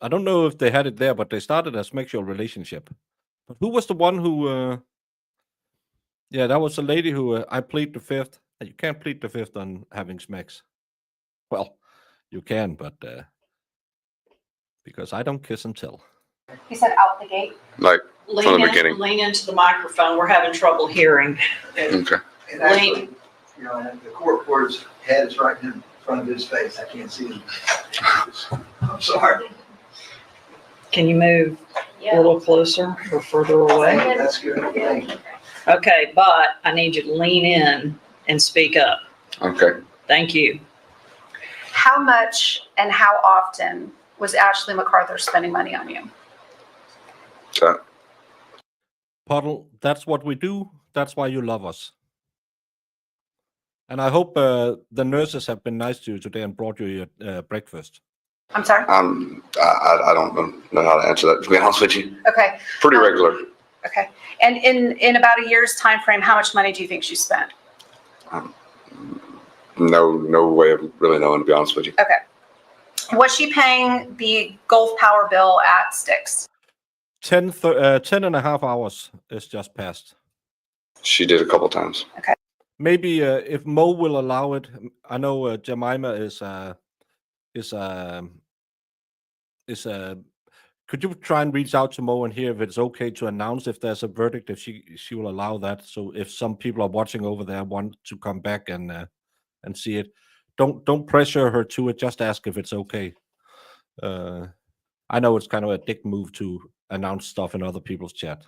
I don't know if they had it there, but they started a sexual relationship. But who was the one who? Yeah, that was a lady who I plead the fifth. You can't plead the fifth on having smacks. Well, you can, but because I don't kiss and tell. He said out the gate. Like from the beginning. Lean into the microphone. We're having trouble hearing. Okay. And actually, you know, the court reporter's head is right in front of his face. I can't see him. I'm sorry. Can you move a little closer or further away? That's good. Thank you. Okay, but I need you to lean in and speak up. Okay. Thank you. How much and how often was Ashley MacArthur spending money on you? So, Puddle, that's what we do. That's why you love us. And I hope the nurses have been nice to you today and brought you your breakfast. I'm sorry? I don't know how to answer that, to be honest with you. Okay. Pretty regular. Okay. And in about a year's time frame, how much money do you think she spent? No way of really knowing, to be honest with you. Okay. Was she paying the Gulf Power bill at Styx? 10 and a half hours is just passed. She did a couple times. Okay. Maybe if Mo will allow it. I know Jemima is could you try and reach out to Mo and hear if it's okay to announce if there's a verdict, if she will allow that? So if some people are watching over there want to come back and see it, don't pressure her to it. Just ask if it's okay. I know it's kind of a dick move to announce stuff in other people's chat.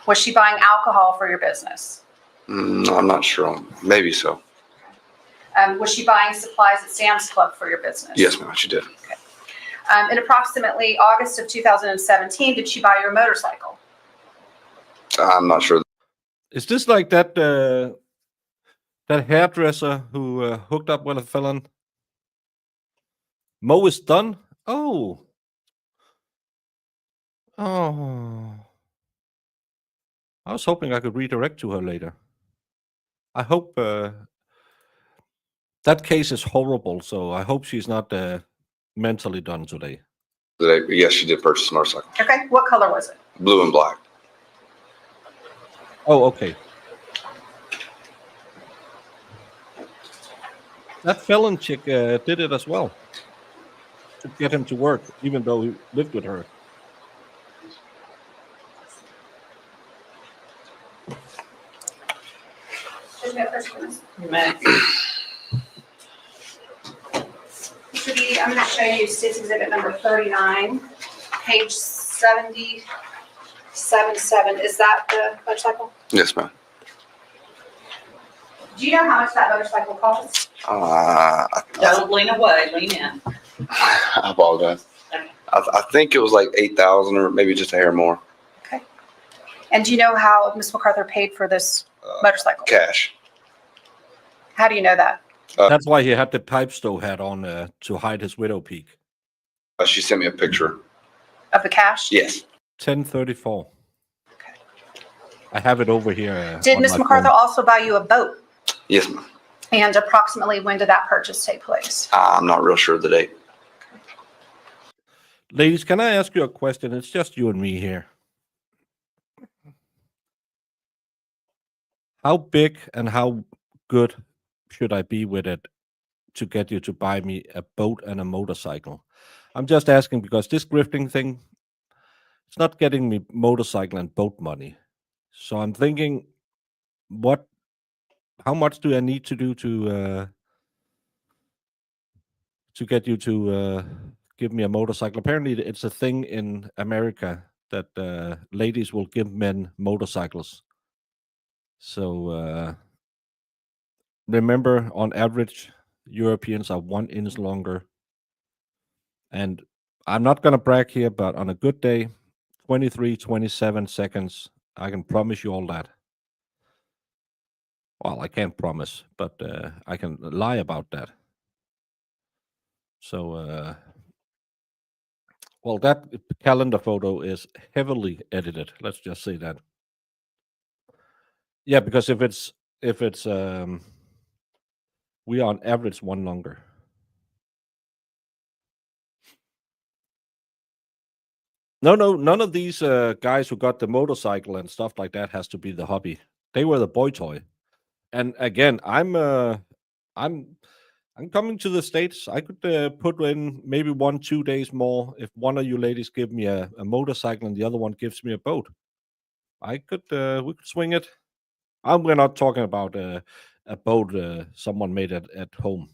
Was she buying alcohol for your business? I'm not sure. Maybe so. Was she buying supplies at Sam's Club for your business? Yes, ma'am, she did. In approximately August of 2017, did she buy your motorcycle? I'm not sure. Is this like that That hairdresser who hooked up with a felon. Mo is done? Oh. Oh. I was hoping I could redirect to her later. I hope that case is horrible, so I hope she's not mentally done today. Yes, she did purchase a motorcycle. Okay, what color was it? Blue and black. Oh, okay. That felon chick did it as well to get him to work, even though he lived with her. You may. Mr. Beatty, I'm going to show you State's Exhibit number 39, page 77. Is that the motorcycle? Yes, ma'am. Do you know how much that motorcycle costs? Don't lean away, lean in. I apologize. I think it was like 8,000 or maybe just a hair more. Okay. And do you know how Ms. MacArthur paid for this motorcycle? Cash. How do you know that? That's why he had the pipe stove hat on to hide his widow peak. She sent me a picture. Of the cash? Yes. 1034. Okay. I have it over here. Did on Ms. my MacArthur phone. also buy you a boat? Yes, ma'am. And approximately when did that purchase take place? I'm not real sure of the date. Ladies, can I ask you a question? It's just you and me here. How big and how good should I be with it to get you to buy me a boat and a motorcycle? I'm just asking because this grifting thing, it's not getting me motorcycle and boat money. So I'm thinking, how much do I need to do to get you to give me a motorcycle? Apparently, it's a thing in America that ladies will give men motorcycles. So remember, on average, Europeans are 1 inch longer. And I'm not going to brag here, but on a good day, 23, 27 seconds, I can promise you all that. Well, I can't promise, but I can lie about that. So, well, that calendar photo is heavily edited. Let's just say that. Yeah, because if it's we are on average 1 longer. No, none of these guys who got the motorcycle and stuff like that has to be the hobby. They were the boy toy. And again, I'm coming to the States. I could put in maybe 1-2 days more if one of you ladies give me a motorcycle and the other one gives me a boat. We could swing it. We're not talking about a boat someone made at home.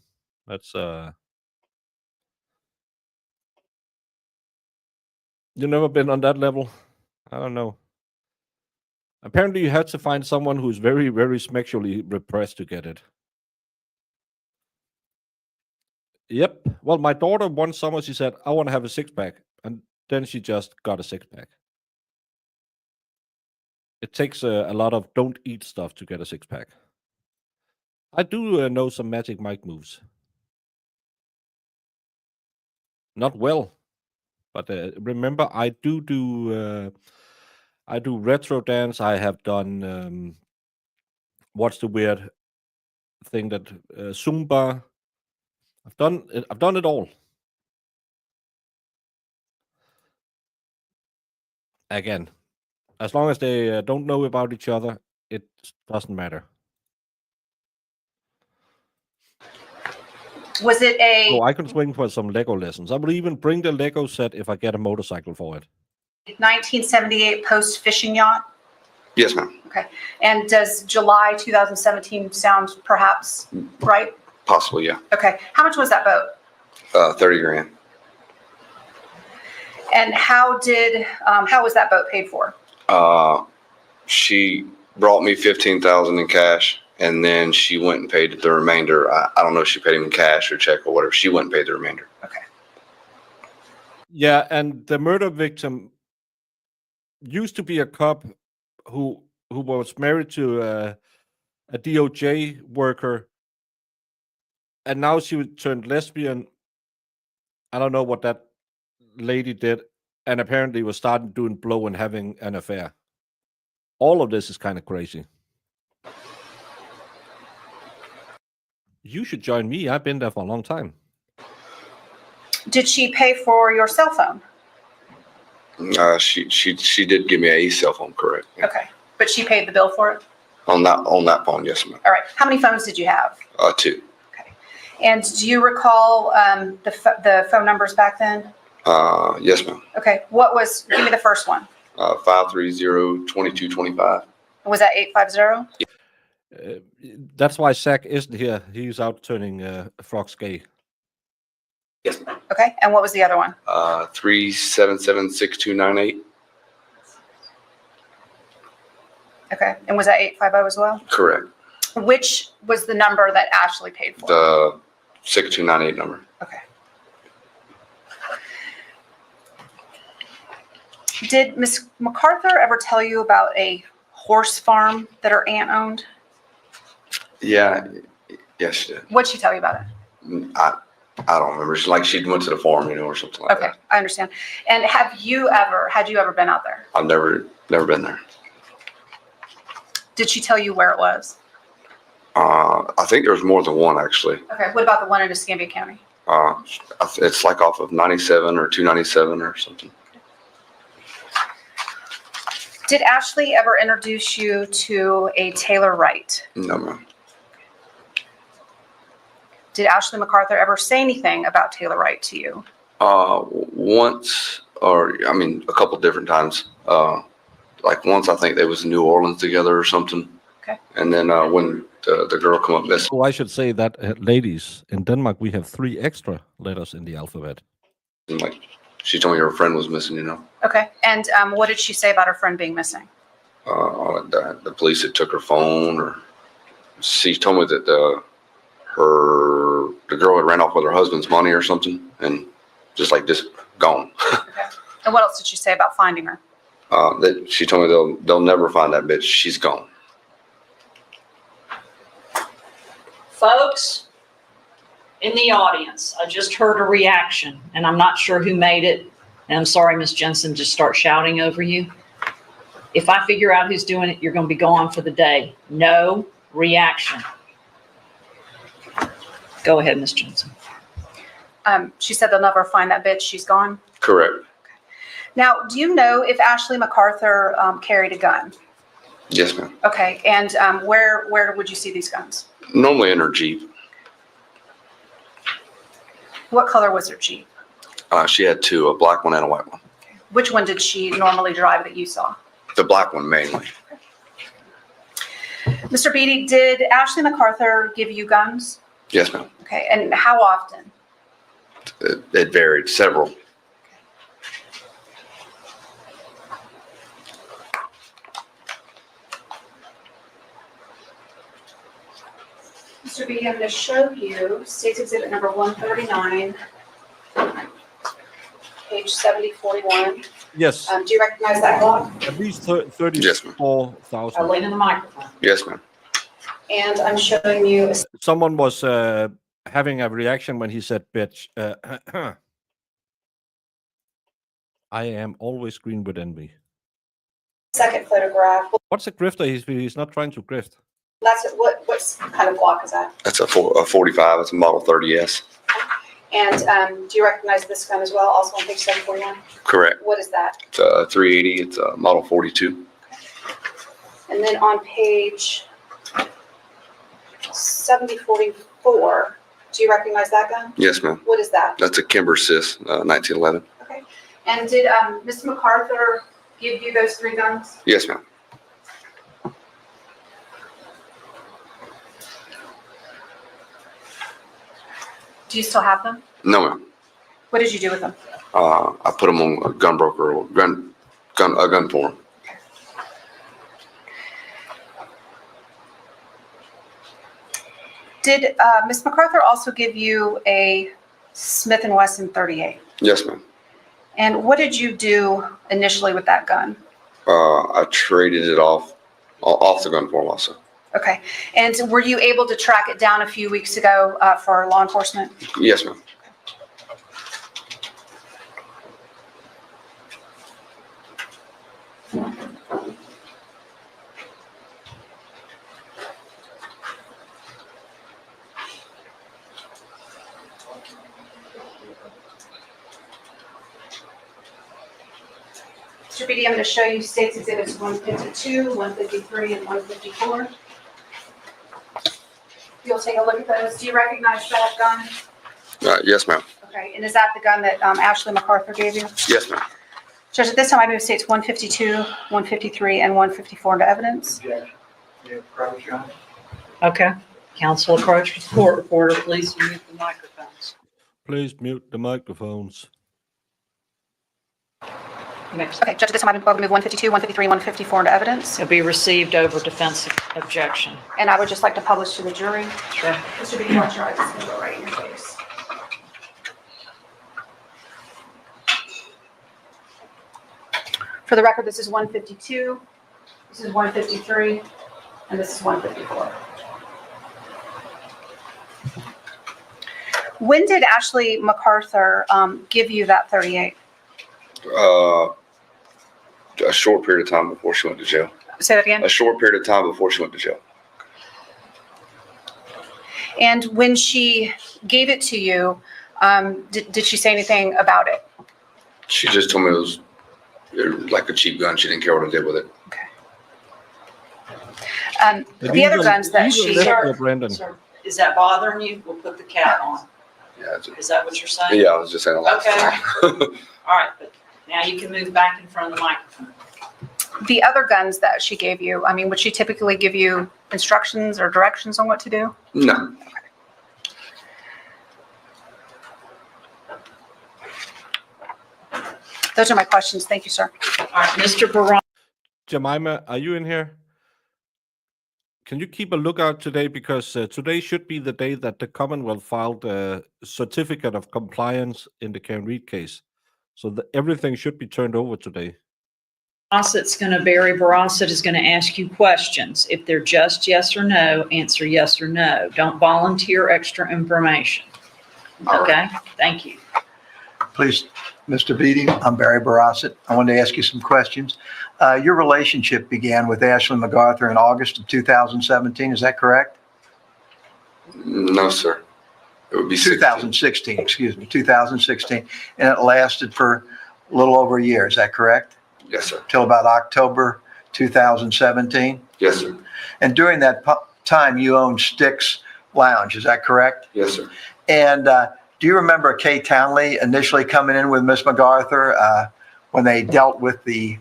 That's you never been on that level? I don't know. Apparently, you have to find someone who's very, very sexually repressed to get it. Yep. Well, my daughter one summer, she said, I want to have a 6-pack. And then she just got a 6-pack. It takes a lot of don't eat stuff to get a 6-pack. I do know some Magic Mike moves. Not well. But remember, I do retro dance. I have done, what's the weird thing that, Zumba. I've done it all. Again, as long as they don't know about each other, it doesn't matter. Was it a So I can swing for some Lego lessons. I will even bring the Lego set if I get a motorcycle for it. 1978 Post fishing yacht? Yes, ma'am. Okay. And does July 2017 sound perhaps right? Possibly, yeah. Okay. How much was that boat? 30 grand. And how was that boat paid for? She brought me 15,000 in cash, and then she went and paid the remainder. I don't know if she paid him in cash or check or whatever. She went and paid the remainder. Okay. Yeah, and the murder victim used to be a cop who was married to a DOJ worker, and now she turned lesbian. I don't know what that lady did, and apparently was starting doing blow and having an affair. All of this is kind of crazy. You should join me. I've been there for a long time. Did she pay for your cell phone? She did give me a cell phone, correct? Yeah. Okay, but she paid the bill for it? On that phone, yes, ma'am. All right, how many phones did you have? 2. Okay, and do you recall the phone numbers back then? Yes, ma'am. Okay, give me the first one. 530-2225. Was that 850? That's why Zach isn't here. He's out turning frogs gay. Yes, ma'am. Okay, and what was the other one? 377-6298. Okay, and was that 850 as well? Correct. Which was the number that Ashley paid for? The 6298 number. Okay. Did Miss MacArthur ever tell you about a horse farm that her aunt owned? Yeah, yes, she did. What'd she tell you about it? I don't remember. She went to the farm, or something like Okay, that. I understand. And had you ever been out there? I've never been there. Did she tell you where it was? I think there's more than one actually. Okay, what about the one in Escambia County? It's like off of 97 or 297 or something. Did Ashley ever introduce you to a Taylor Wright? No, ma'am. Did Ashley MacArthur ever say anything about Taylor Wright to you? Once, or I mean, a couple different times. Like once, I think they was in New Orleans together or something. Okay. And then when the girl come up missing. Oh, I should say that, ladies, in Denmark, we have 3 extra letters in the alphabet. And like, she told me her friend was missing, Okay, and what did she say about her friend being missing? The police had took her phone, or she told me that the girl had ran off with her husband's money or something, and just gone. Okay. And what else did she say about finding her? That she told me they'll never find that bitch. She's gone. Folks in the audience, I just heard a reaction, and I'm not sure who made it. And I'm sorry, Miss Jensen, just start shouting over you. If I figure out who's doing it, you're going to be gone for the day. No reaction. Go ahead, Miss Jensen. She said they'll never find that bitch. She's gone. Correct. Now, do you know if Ashley MacArthur carried a gun? Yes, ma'am. Okay, and where would you see these guns? Normally in her Jeep. What color was her Jeep? She had 2, a black one and a white one. Which one did she normally drive that you saw? The black one mainly. Mr. Beatty, did Ashley MacArthur give you guns? Yes, ma'am. Okay, and how often? It varied, several. Mr. Beatty, I'm going to show you State's Exhibit number 139, page 7041. Yes, Do you recognize that clock? at least Yes, 34,000. I'll lean in the microphone. Yes, ma'am. And I'm showing you a Someone was having a reaction when he said, bitch. I am always green with envy. second photograph. What's a grifter? He's not trying to grift. That's what kind of clock is that? That's a 45. It's a Model 30S. And do you recognize this gun as well, also on page 741? Correct. What is that? It's a 380. It's a Model 42. And then on page 7044, do you recognize that gun? Yes, ma'am. What is that? That's a Kimber Sis, 1911. Okay. And did Mr. MacArthur give you those 3 guns? Yes, ma'am. Do you still have them? No, ma'am. What did you do with them? I put them on a gun broker or gun form. Did Ms. MacArthur also give you a Smith & Wesson 38? Yes, ma'am. And what did you do initially with that gun? I traded it off the gun form also. Okay. And were you able to track it down a few weeks ago for law enforcement? Yes, ma'am. Mr. Beatty, I'm going to show you State's Exhibits 152, 153, and 154. You'll take a look at those. Do you recognize that gun? Yes, ma'am. Okay, and is that the gun that Ashley MacArthur gave you? Yes, ma'am. Judge, at this time, I move States 152, 153, and 154 into evidence. Objection. You approach, Your Honor? Okay. Counsel approach with court reporter, please mute the microphones. Please mute the microphones. Next. Okay, Judge, at this time, I move 152, 153, and 154 into evidence. It'll be received over defense objection. And I would just like to publish to the jury. Sure. Mr. Beatty, watch your eyes. It's going to go right in your face. For the record, this is 152, this is 153, and this is 154. When did Ashley MacArthur give you that 38? A short period of time before she went to jail. Say that again. A short period of time before she went to jail. And when she gave it to you, did she say anything about it? She just told me it was like a cheap gun. She didn't care what I did with it. The other guns that she... Brandon. Sir, is that bothering you? We'll put the cap on. Yeah, Is that what you're saying? yeah, I was just saying a lot. Okay. All right, but now you can move back in front of the microphone. The other guns that she gave you, I mean, would she typically give you instructions or directions on what to do? No. Those are my questions. Thank you, sir. All right, Mr. Barone. Jemima, are you in here? Can you keep a lookout today? Because today should be the day that the Commonwealth filed a certificate of compliance in the Karen Reed case. So everything should be turned over today. Barry Barossett is going to ask you questions. If they're just yes or no, answer yes or no. Don't volunteer extra information. Okay, thank you. Please, Mr. Beatty, I'm Barry Barossett. I wanted to ask you some questions. Your relationship began with Ashley MacArthur in August of 2017, is that correct? No, sir. It would be 2016, excuse me, 2016. And it lasted for a little over a year, is that correct? Yes, sir. Till about October 2017? Yes, sir. And during that time, you owned Sticks Lounge, is that correct? Yes, sir. And do you remember Kay Townley initially coming in with Miss MacArthur when they dealt with the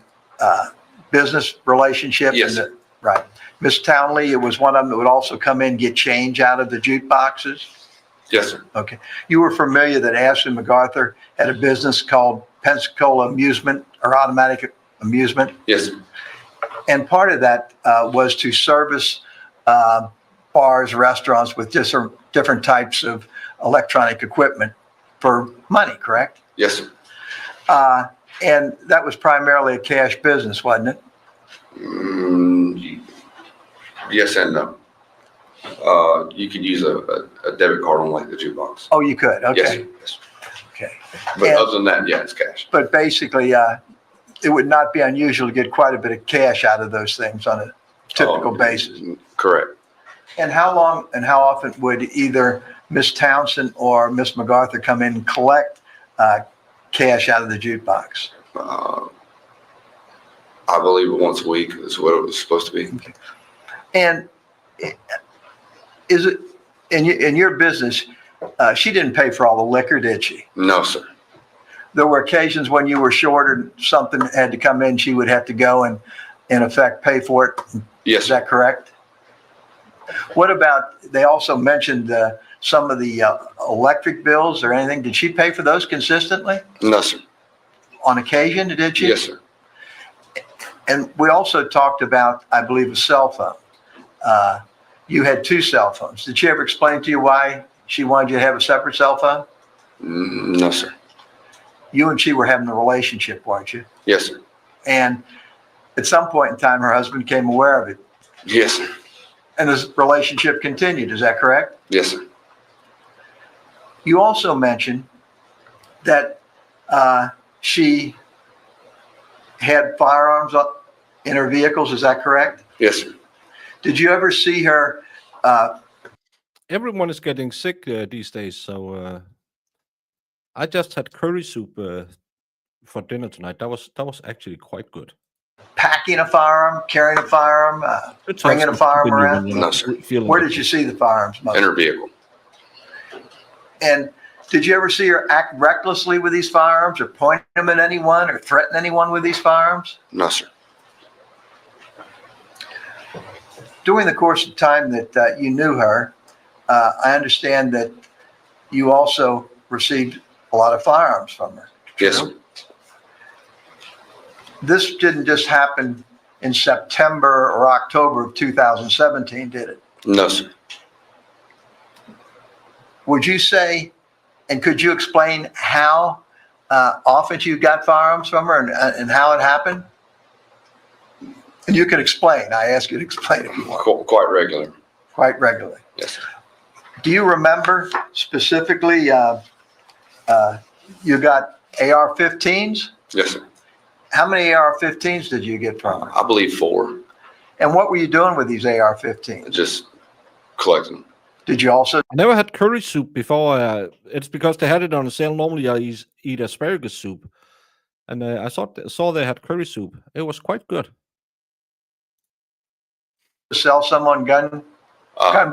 business relationship? Yes, sir. Right. Miss Townley, it was one of them that would also come in and get change out of the jukeboxes? Yes, sir. Okay. You were familiar that Ashley MacArthur had a business called Pensacola Amusement or Automatic Amusement? Yes, sir. And part of that was to service bars, restaurants with different types of electronic equipment for money, correct? Yes, sir. And that was primarily a cash business, wasn't it? Yes and no. You could use a debit card on like the jukebox. Oh, you could. Okay. Yes, sir. Yes. Okay. But And- other than that, yeah, it's cash. But basically, it would not be unusual to get quite a bit of cash out of those things on a typical basis. Correct. And how long and how often would either Miss Townsend or Miss MacArthur come in and collect cash out of the jukebox? I believe once a week is what it was supposed to be. And is it in your business? She didn't pay for all the liquor, did she? No, sir. There were occasions when you were short and something had to come in, she would have to go and in effect pay for it. Yes, Is sir. that correct? What about, they also mentioned some of the electric bills or anything. Did she pay for those consistently? No, sir. On occasion, did she? Yes, sir. And we also talked about, I believe, a cell phone. You had two cell phones. Did she ever explain to you why she wanted you to have a separate cell phone? No, sir. You and she were having a relationship, weren't you? Yes, sir. And at some point in time, her husband became aware of it. Yes, sir. And this relationship continued, is that correct? Yes, sir. You also mentioned that she had firearms in her vehicles, is that correct? Yes, sir. Did you ever see her? Everyone is getting sick these days, so I just had curry soup for dinner tonight. That was actually quite good. Packing a firearm, carrying a firearm, bringing a firearm around? No, sir. Where did you see the firearms most? In her vehicle. And did you ever see her act recklessly with these firearms or point them at anyone or threaten anyone with these firearms? No, sir. During the course of time that you knew her, I understand that you also received a lot of firearms from her. Yes, sir. This didn't just happen in September or October of 2017, did it? No, sir. Would you say, and could you explain how often you got firearms from her and how it happened? And you can explain. I ask you to explain if you want. Quite regular. Quite regularly. Yes, sir. Do you remember specifically you got AR-15s? Yes, sir. How many AR-15s did you get from her? I believe 4. And what were you doing with these AR-15s? Just collecting them. Did you also? I never had curry soup before. It's because they had it on sale. Normally, I eat asparagus soup, and I saw they had curry soup. It was quite good. Sell someone gun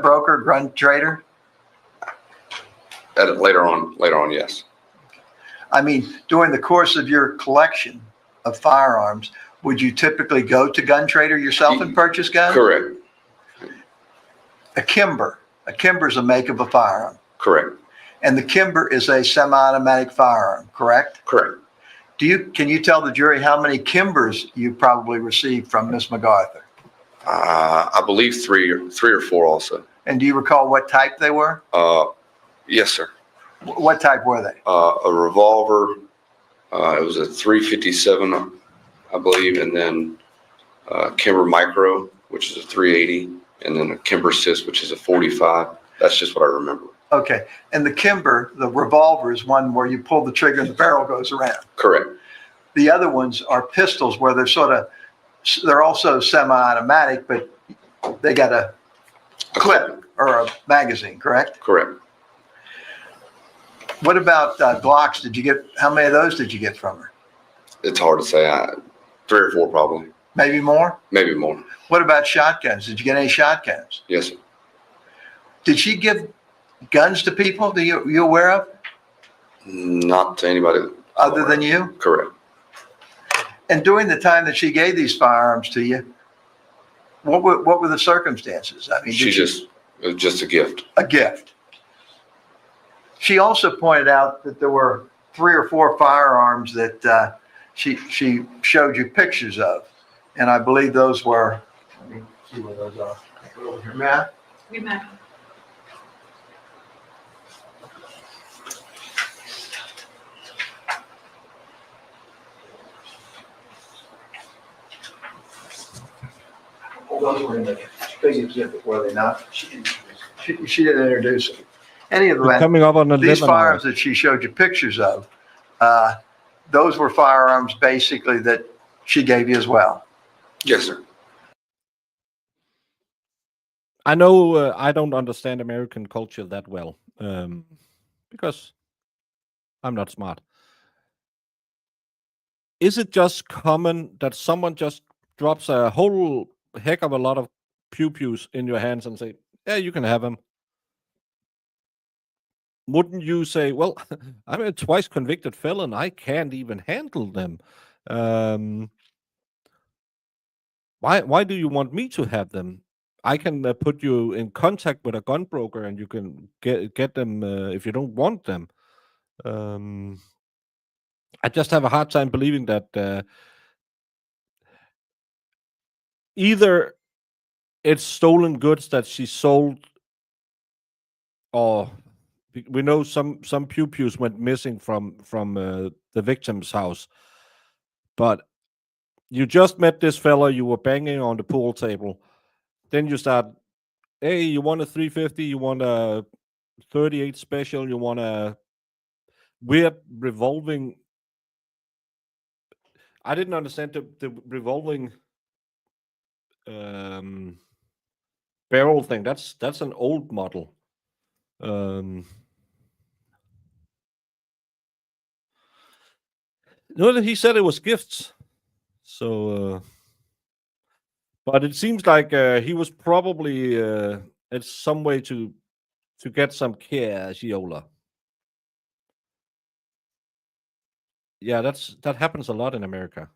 broker, gun trader? Later on, yes. I mean, during the course of your collection of firearms, would you typically go to gun trader yourself and purchase guns? Correct. A Kimber. A Kimber is a make of a firearm. Correct. And the Kimber is a semi-automatic firearm, correct? Correct. Can you tell the jury how many Kimbers you probably received from Miss MacArthur? I believe three or four also. And do you recall what type they were? Yes, sir. What type were they? A revolver. It was a 357, I believe, and then Kimber Micro, which is a 380, and then a Kimber Sis, which is a 45. That's just what I remember. Okay. And the Kimber, the revolver, is one where you pull the trigger and the barrel goes around. Correct. The other ones are pistols where they're also semi-automatic, but they got a clip or a magazine, correct? Correct. What about Glocks? How many of those did you get from her? It's hard to say. 3 or 4 probably. Maybe more? Maybe more. What about shotguns? Did you get any shotguns? Yes, sir. Did she give guns to people that you aware of? Not to anybody. Other than you? Correct. And during the time that she gave these firearms to you, what were the circumstances? I mean, It was just a gift. A gift. She also pointed out that there were 3 or 4 firearms that she showed you pictures of, and I believe those were. Let me see where those are. Put over here, Matt. We met. Those were in the big exhibit, were they not? She didn't introduce them. Any of them. Coming up on the These firearms that she showed you pictures of, those were firearms basically that she gave you as well. Yes, sir. I know I don't understand American culture that well because I'm not smart. Is it just common that someone just drops a whole heck of a lot of pew-pews in your hands and say, yeah, you can have them? Wouldn't you say, well, I'm a twice convicted felon. I can't even handle them. Why do you want me to have them? I can put you in contact with a gun broker and you can get them if you don't want them. I just have a hard time believing that either it's stolen goods that she sold, or we know some pew-pews went missing from the victim's house. But you just met this fella, you were banging on the pool table, then you start hey, you want a 350, you want a 38 special, you want a weird revolving. I didn't understand the revolving barrel thing. That's an old model. No, he said it was gifts. So, but it seems like he was probably it's some way to get some cashola. Yeah, that happens a lot in America.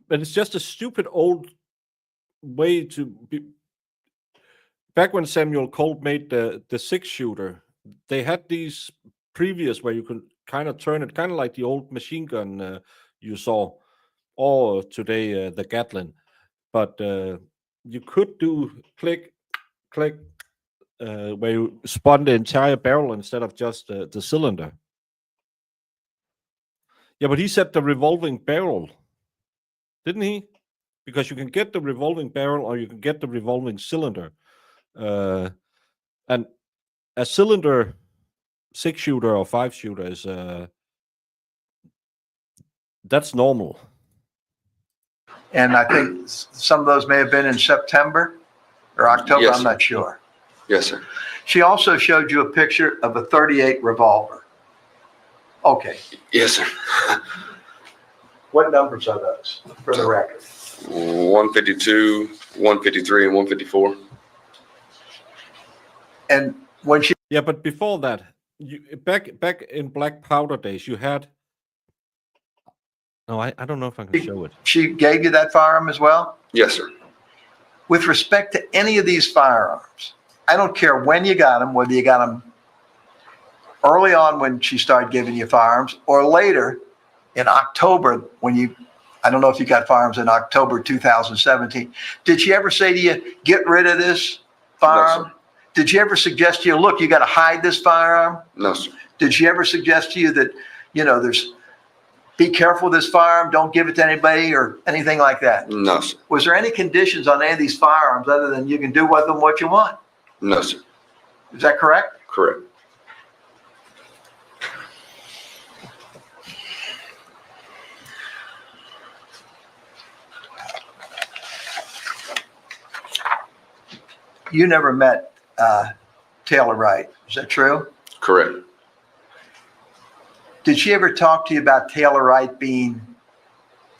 But it's just a stupid old way to be. Back when Samuel Colt made the 6-shooter, they had these previous where you could kind of turn it, kind of like the old machine gun you saw, or today the Gatlin. But you could do click, click, where you spun the entire barrel instead of just the cylinder. Yeah, but he said the revolving barrel, didn't he? Because you can get the revolving barrel or you can get the revolving cylinder. And a cylinder 6-shooter or 5-shooter is that's normal. And I think some of those may have been in September or October, Yes, I'm sir. not sure. Yes, sir. She also showed you a picture of a 38 revolver. Okay, Yes, sir. what numbers are those, for the record? 152, 153, and 154. And when she Yeah, but before that, you back in black powder days, you had. No, I don't know if I can show it. she gave you that firearm as well? Yes, sir. With respect to any of these firearms, I don't care when you got them, whether you got them early on when she started giving you firearms or later in October when you, I don't know if you got firearms in October 2017. Did she ever say to you, get rid of this firearm? No, sir. Did she ever suggest to you, look, you got to hide this firearm? No, sir. Did she ever suggest to you that, be careful with this firearm, don't give it to anybody or anything like that? No, sir. Was there any conditions on any of these firearms other than you can do with them what you want? No, sir. Is that correct? Correct. You never met Taylor Wright, is that true? Correct. Did she ever talk to you about Taylor Wright being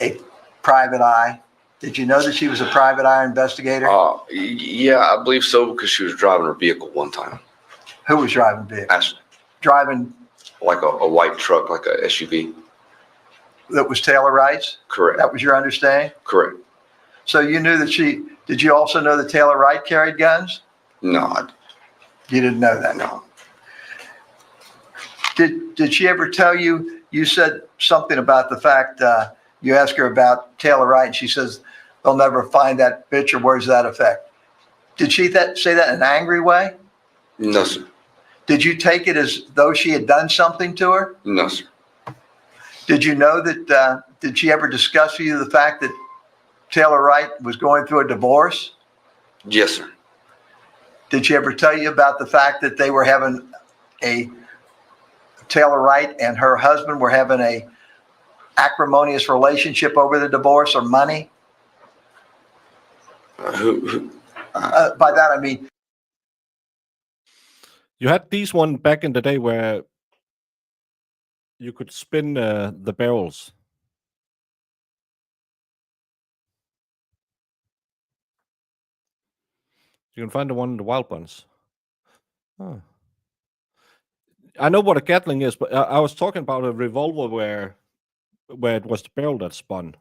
a private eye? Did you know that she was a private eye investigator? Yeah, I believe so because she was driving her vehicle one time. Who was driving the vehicle? Ashley, Driving like a white truck, like a SUV. that was Taylor Wright's? Correct. That was your understanding? Correct. So you knew that did you also know that Taylor Wright carried guns? No, You didn't know that? no. Did she ever tell you, you said something about the fact, you asked her about Taylor Wright and she says, they'll never find that bitch, or words to that effect. Did she say that in an angry way? No, sir. Did you take it as though she had done something to her? No, sir. Did you know that, did she ever discuss with you the fact that Taylor Wright was going through a divorce? Yes, sir. Did she ever tell you about the fact that they were having Taylor Wright and her husband were having a acrimonious relationship over the divorce or money? By that I mean, You had these one back in the day where you could spin the barrels. You can find the one in the wild ones. Huh. I know what a Gatling is, but I was talking about a revolver where it was the barrel that spun.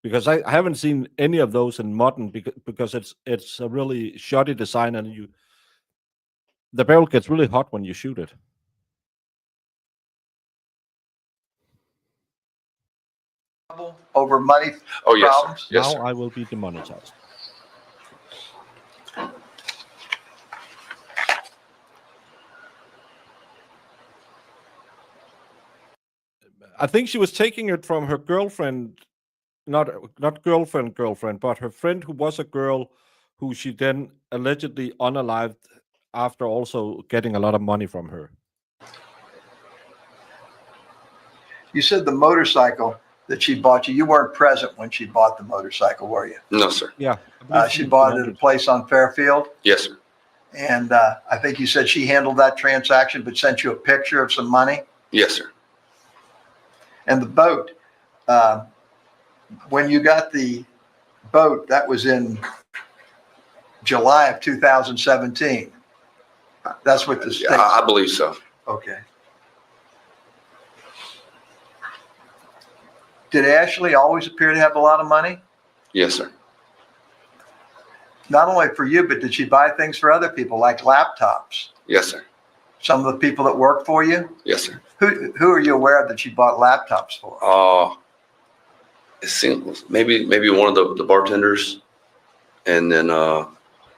Because I haven't seen any of those in modern because it's a really shoddy design and the barrel gets really hot when you shoot it. over money Oh, yes, sir. problems? Yes, Now sir. I will be demonetized. I think she was taking it from her girlfriend not girlfriend, but her friend who was a girl who she then allegedly unalived after also getting a lot of money from her. You said the motorcycle that she bought you, you weren't present when she bought the motorcycle, were you? No, sir. Yeah, I believe She bought it at a place on Fairfield, Yes, sir. and I think you said she handled that transaction, but sent you a picture of some money. Yes, sir. And the boat, when you got the boat, that was in July of 2017. That's what the state. Yeah, I believe so. Okay. Did Ashley always appear to have a lot of money? Yes, sir. Not only for you, but did she buy things for other people, like laptops? Yes, sir. Some of the people that work for you? Yes, sir. Who are you aware of that she bought laptops for? It seems maybe one of the bartenders, and then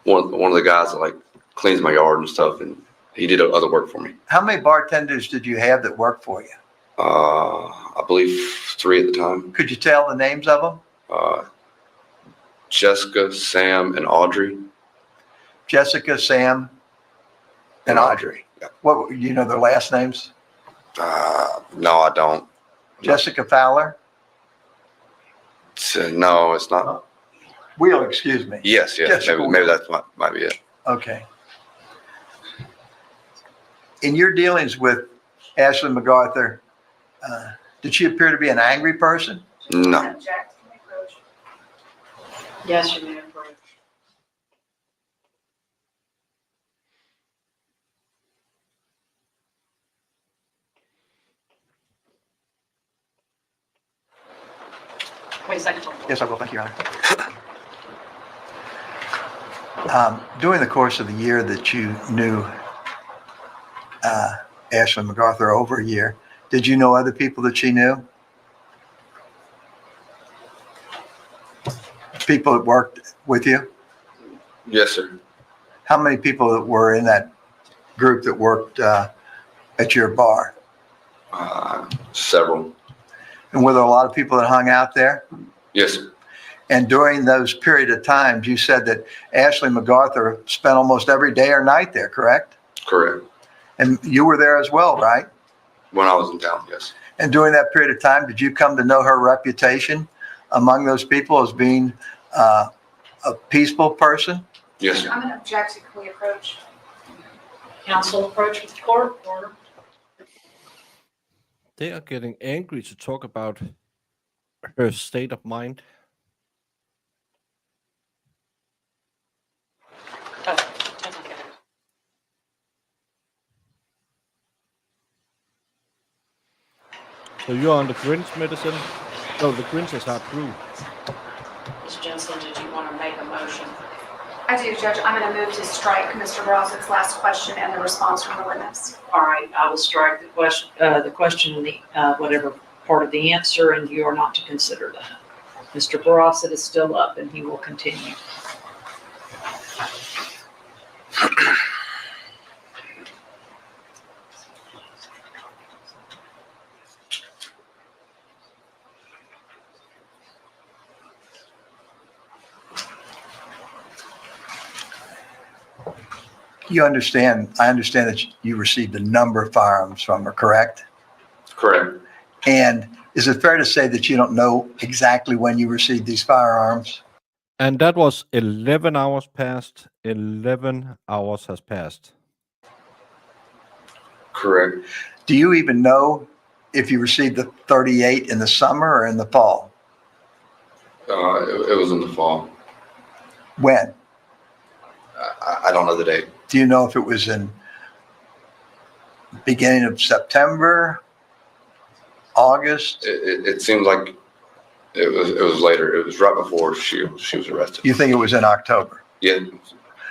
one of the guys that like cleans my yard and stuff, and he did other work for me. How many bartenders did you have that worked for you? I believe 3 at the time. Could you tell the names of them? Jessica, Sam, and Audrey. Jessica, Sam, and Audrey. Yeah. What, you know their last names? No, I don't. Jessica Fowler? No, it's not. Wheel, excuse me. Yes, Jessica maybe that might be it. Okay. In your dealings with Ashley MacArthur, did she appear to be an angry person? No. Object to the approach. Yes, you may approach. Wait a second. Yes, I will. Thank you, Your Honor. During the course of the year that you knew Ashley MacArthur, over a year, did you know other people that she knew? People that worked with you? Yes, sir. How many people that were in that group that worked at your bar? Several. And were there a lot of people that hung out there? Yes, sir. And during those period of times, you said that Ashley MacArthur spent almost every day or night there, correct? Correct. And you were there as well, right? When I was in town, yes. And during that period of time, did you come to know her reputation among those people as being a peaceful person? Yes, sir. I'm going to object to can we approach. Counsel approach with the court, or? They are getting angry to talk about her state of mind. So you're on the Grinch medicine? No, the Grinch is not true. Ms. Jensen, did you want to make a motion? I do, Judge. I'm going to move to strike Mr. Brossett's last question and the response from the witness. All right, I will strike the question, whatever part of the answer, and you are not to consider that. Mr. Barossett is still up, and he will continue. I understand that you received a number of firearms from her, correct? Correct. And is it fair to say that you don't know exactly when you received these firearms? And that was 11 hours past. 11 hours has passed. Correct. Do you even know if you received the 38 in the summer or in the fall? It was in the fall. When? I don't know the date. Do you know if it was in beginning of September, August? It seemed like it was later. It was right before she was arrested. You think it was in October? Yeah.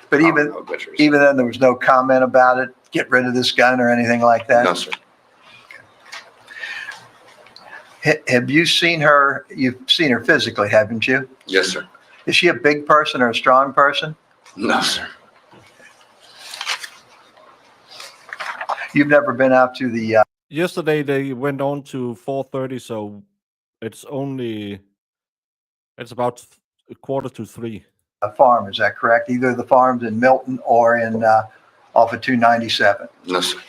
But I would venture to say. even then, there was no comment about it, get rid of this gun or anything like that? No, sir. Have you seen her? You've seen her physically, haven't you? Yes, sir. Is she a big person or a strong person? No, sir. You've never been out to the Yesterday they went on to 4:30, so it's only It's about 2:45. A farm, is that correct? Either the farms in Milton or in, off of 297? No, sir.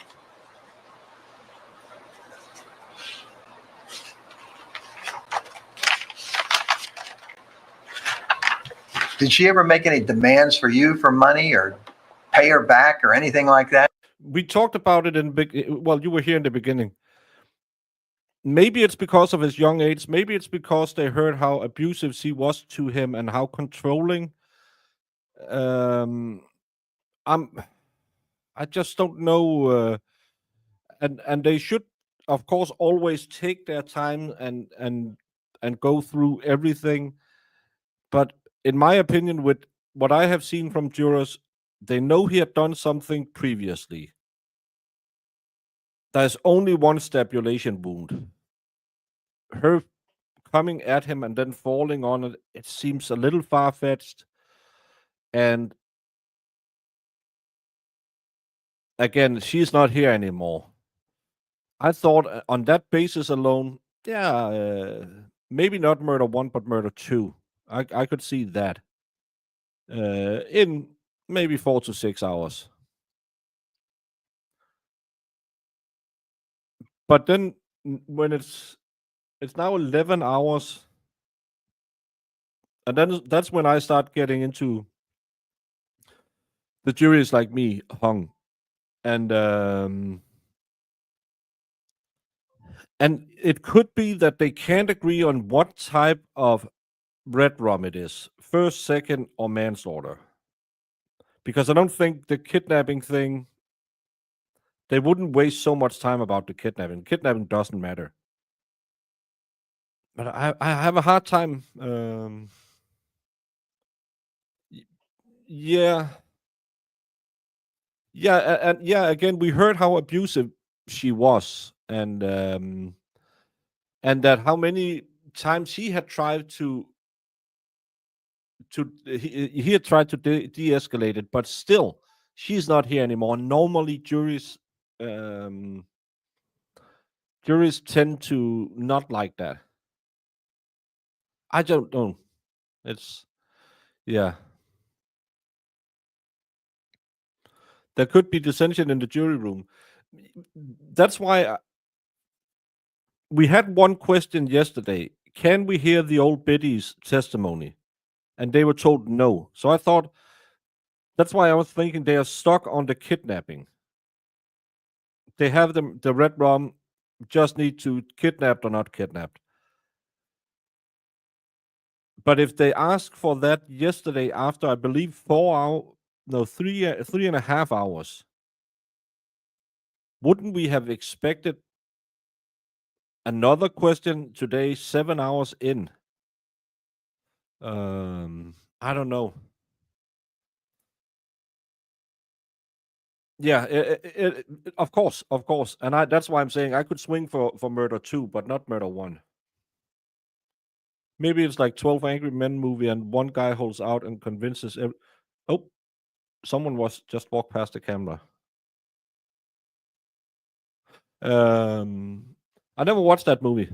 Did she ever make any demands for you for money or pay her back or anything like that? We talked about it well, you were here in the beginning. Maybe it's because of his young age. Maybe it's because they heard how abusive she was to him and how controlling. I just don't know. And they should, of course, always take their time and go through everything. But in my opinion, with what I have seen from jurors, they know he had done something previously. There's only one strangulation wound. Her coming at him and then falling on it, it seems a little far-fetched. And again, she's not here anymore. I thought on that basis alone, maybe not murder 1, but murder 2. I could see that in maybe 4 to 6 hours. But then when it's now 11 hours, and then that's when I start getting into the jury is like me, hung. And it could be that they can't agree on what type of red rum it is, first, second, or manslaughter. Because I don't think the kidnapping thing, they wouldn't waste so much time about the kidnapping. Kidnapping doesn't matter. But I have a hard time. Yeah. Yeah, again, we heard how abusive she was, and that how many times he had tried to he had tried to de-escalate it, but still, she's not here anymore. Normally, juries tend to not like that. I don't know. It's yeah. There could be dissension in the jury room. That's why we had one question yesterday. Can we hear the old Beatty's testimony? And they were told no. So I thought that's why I was thinking they are stuck on the kidnapping. They have the red rum, just need to kidnapped or not kidnapped. But if they asked for that yesterday after, I believe 3.5 hours, wouldn't we have expected another question today, 7 hours in? I don't know. Yeah, of course, and that's why I'm saying I could swing for murder 2, but not murder 1. Maybe it's like 12 Angry Men movie, and one guy holds out and convinces. Oh, someone just walked past the camera. I never watched that movie.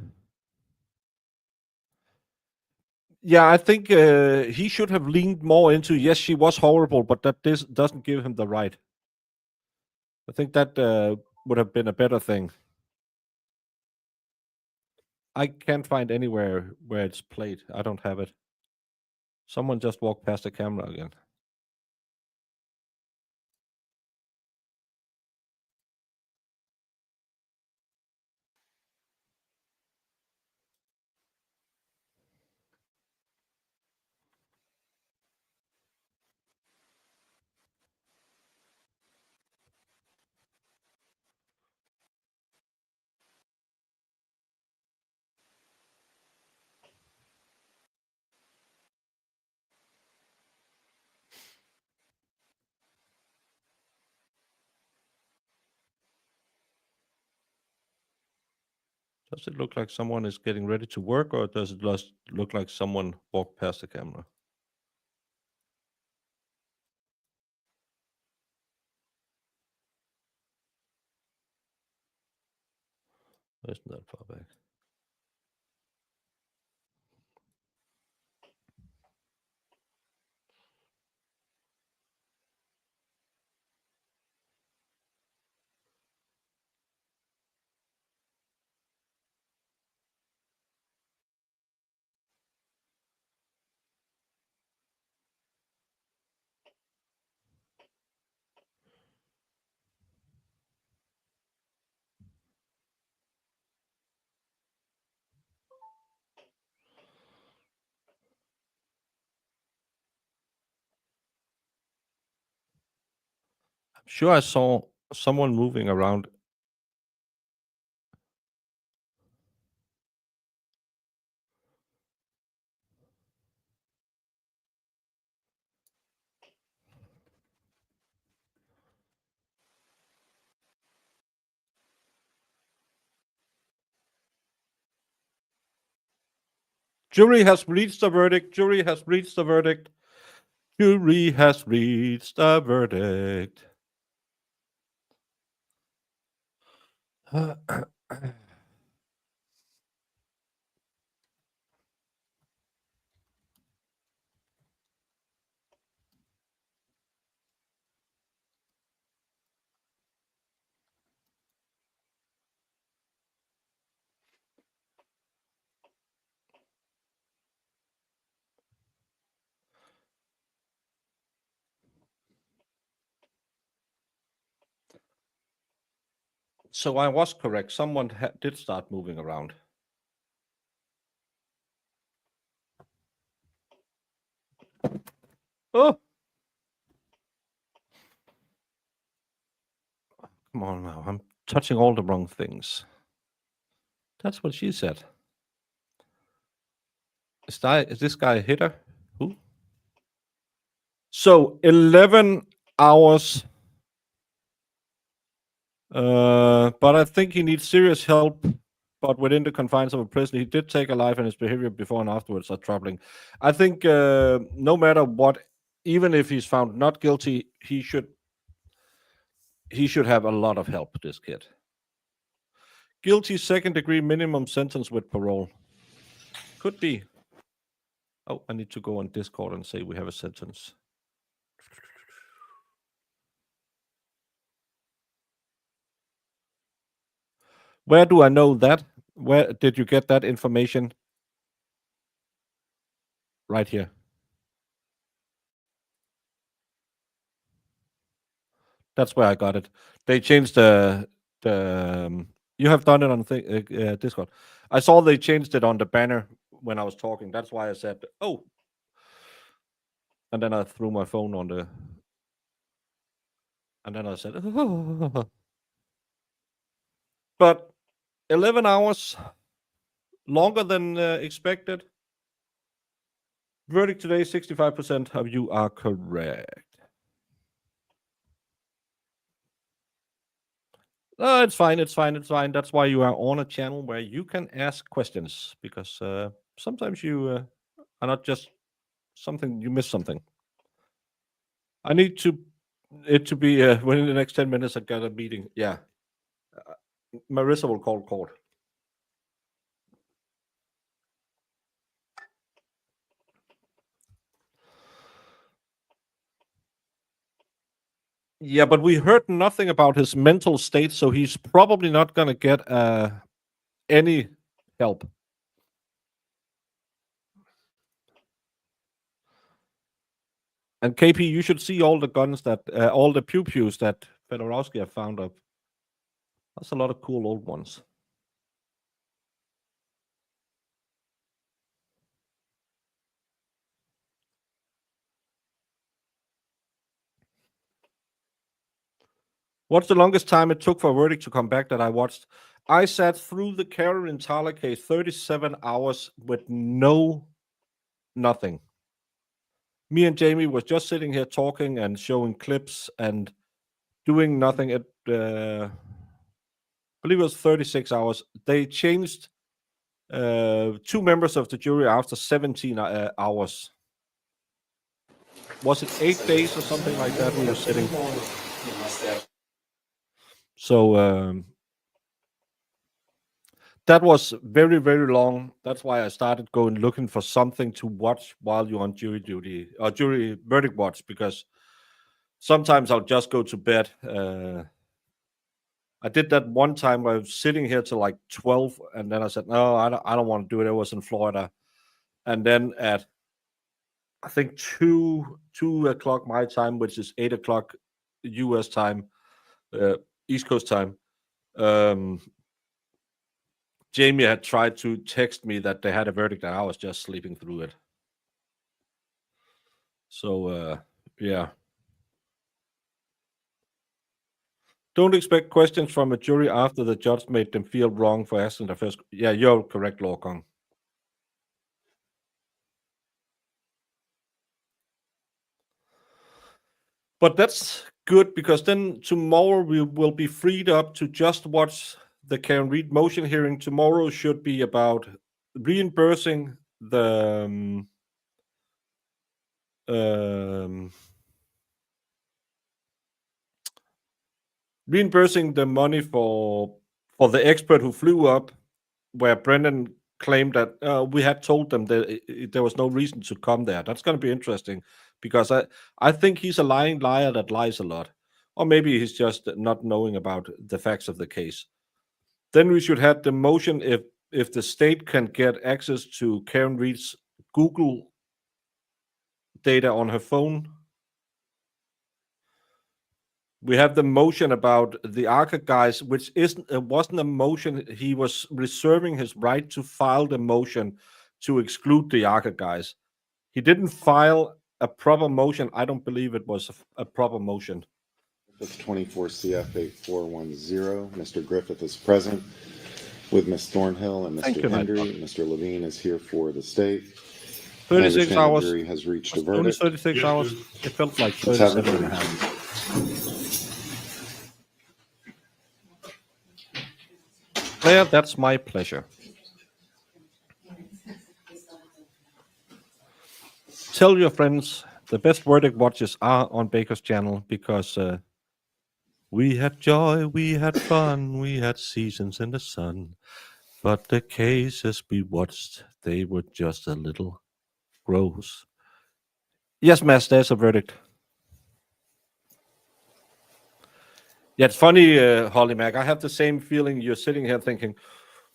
Yeah, I think he should have leaned more into, yes, she was horrible, but that this doesn't give him the right. I think that would have been a better thing. I can't find anywhere where it's played. I don't have it. Someone just walked past the camera again. Does it look like someone is getting ready to work, or does it just look like someone walked past the camera? Isn't that far back? I'm sure I saw someone moving around. Jury has reached a verdict. Jury has reached a verdict. Jury has reached a verdict. So I was correct. Someone did start moving around. Oh, come on now. I'm touching all the wrong things. That's what she said. Is this guy a hitter? Who? So 11 hours. But I think he needs serious help. But within the confines of a prison, he did take a life, and his behavior before and afterwards are troubling. I think no matter what, even if he's found not guilty, he should have a lot of help. This kid. Guilty, second-degree minimum sentence with parole. Could be. Oh, I need to go on Discord and say we have a sentence. Where do I know that? Where did you get that information? Right here. That's where I got it. They changed the. You have done it on Discord. I saw they changed it on the banner when I was talking. That's why I said, "Oh," and then I threw my phone on the. And then I said, but 11 hours, longer than expected. Verdict today, 65% of you are correct. It's fine. It's fine. It's fine. That's why you are on a channel where you can ask questions, because sometimes you are not just something, you miss something. I need it to be within the next 10 minutes. I got a meeting. Yeah. Marissa will call court. Yeah, but we heard nothing about his mental state, so he's probably not going to get any help. And KP, you should see all the guns that, all the pew-pews that Fedorowski have found up. That's a lot of cool old ones. What's the longest time it took for a verdict to come back that I watched? I sat through the Karen Thaler case 37 hours with nothing. Me and Jamie was just sitting here talking and showing clips and doing nothing. I believe it was 36 hours. They changed 2 members of the jury after 17 hours. Was it 8 days or something like that we were sitting? So that was very, very long. That's why I started going looking for something to watch while you're on jury duty or jury verdict watch, because sometimes I'll just go to bed. I did that one time where I was sitting here till like 12, and then I said, no, I don't want to do it. I was in Florida. And then at, I think 2 o'clock my time, which is 8 o'clock US time, East Coast time, Jamie had tried to text me that they had a verdict, and I was just sleeping through it. So, yeah. Don't expect questions from a jury after the judge made them feel wrong for asking the first. Yeah, you're correct, Law Kong. But that's good because then tomorrow we will be freed up to just watch the Karen Reed motion hearing. Tomorrow should be about reimbursing the reimbursing the money for the expert who flew up, where Brendan claimed that we had told them that there was no reason to come there. That's going to be interesting because I think he's a lying liar that lies a lot, or maybe he's just not knowing about the facts of the case. Then we should have the motion if the state can get access to Karen Reed's Google data on her phone. We have the motion about the ARCA guys, which wasn't a motion. He was reserving his right to file the motion to exclude the ARCA guys. He didn't file a proper motion. I don't believe it was a proper motion. It's 24 CF 8410. Mr. Griffith is present with Ms. Thornhill and Mr. Hendry. Mr. Levine is here for the state. 36 hours. The jury has reached a Only verdict. 36 hours. It felt like Let's have 37 and a it. half. Claire, that's my pleasure. Tell your friends the best verdict watches are on Baker's channel because we had joy, we had fun, we had seasons in the sun, but the cases we watched, they were just a little gross. Yes, Mass, there's a verdict. Yeah, it's funny, Holly Mac. I have the same feeling. You're sitting here thinking,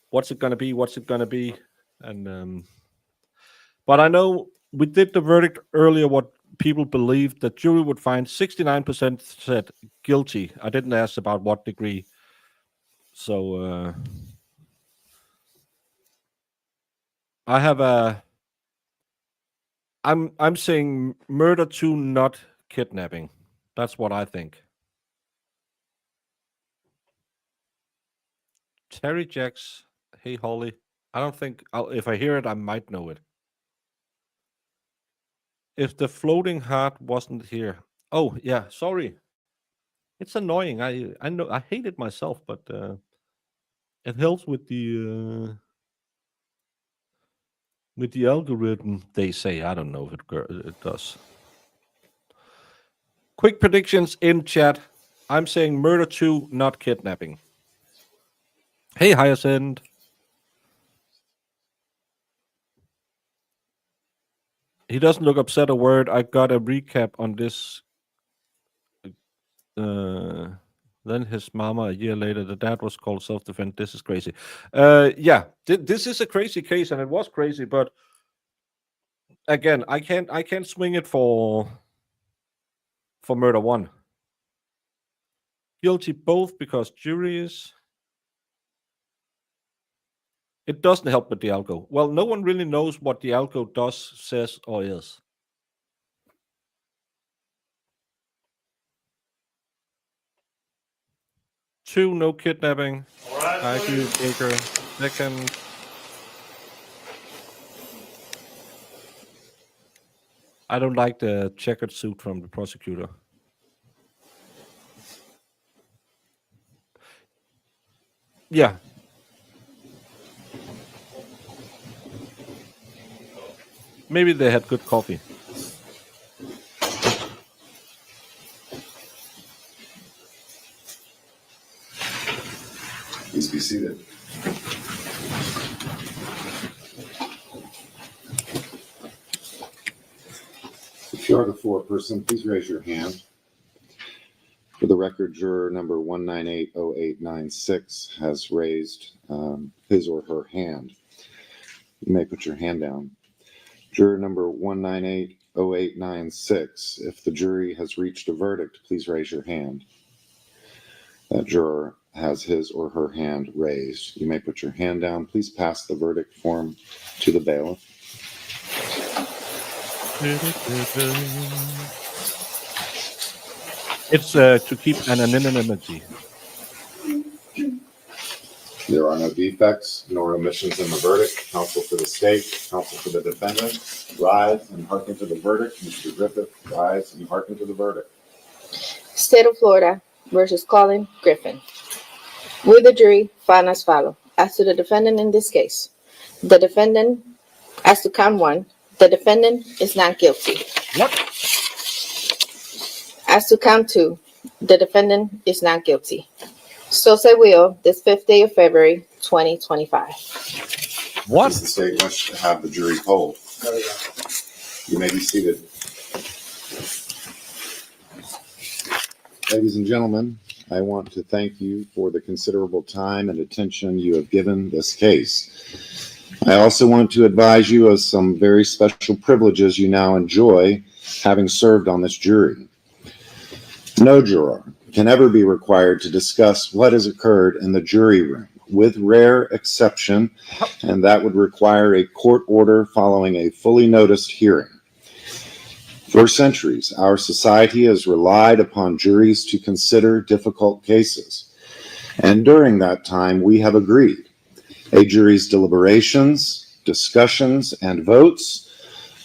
"What's it gonna be? What's it gonna be?" And but I know we did the verdict earlier. What people believed the jury would find 69% said guilty. I didn't ask about what degree. So I have I'm saying murder to not kidnapping. That's what I think. Terry Jacks, hey Holly. I don't think if I hear it, I might know it. If the floating heart wasn't here. Oh yeah, sorry. It's annoying. I know I hate it myself, but it helps with the algorithm. They say I don't know if it does. Quick predictions in chat. I'm saying murder 2, not kidnapping. Hey, Hyacinth. He doesn't look upset a word. I got a recap on this. Then his mama a year later. The dad was called self-defense. This is crazy. Yeah, this is a crazy case, and it was crazy. But again, I can't swing it for murder 1. Guilty both because jury is. It doesn't help with the algo. Well, no one really knows what the algo does, says, or is. Two, no kidnapping. I agree with Baker. Second. I don't like the checkered suit from the prosecutor. Yeah. Maybe they had good coffee. Please be seated. If you are the foreperson, please raise your hand. For the record, juror number 1980896 has raised his or her hand. You may put your hand down. Juror number 1980896, if the jury has reached a verdict, please raise your hand. That juror has his or her hand raised. You may put your hand down. Please pass the verdict form to the bailiff. It's to keep anonymity. There are no defects nor omissions in the verdict. Counsel for the state, counsel for the defendant, rise and hearken to the verdict. Mr. Griffith, rise and hearken to the verdict. State of Florida versus Collin Griffith. Will the jury find as follows? As to the defendant in this case, the defendant, as to count one, the defendant is not guilty. What? As to count two, the defendant is not guilty. So say will this 5th day of February, 2025. What? Does the state wish to have the jury polled? You may be seated. Ladies and gentlemen, I want to thank you for the considerable time and attention you have given this case. I also want to advise you of some very special privileges you now enjoy having served on this jury. No juror can ever be required to discuss what has occurred in the jury room, with rare exception, and that would require a court order following a fully noticed hearing. For centuries, our society has relied upon juries to consider difficult cases. And during that time, we have agreed a jury's deliberations, discussions, and votes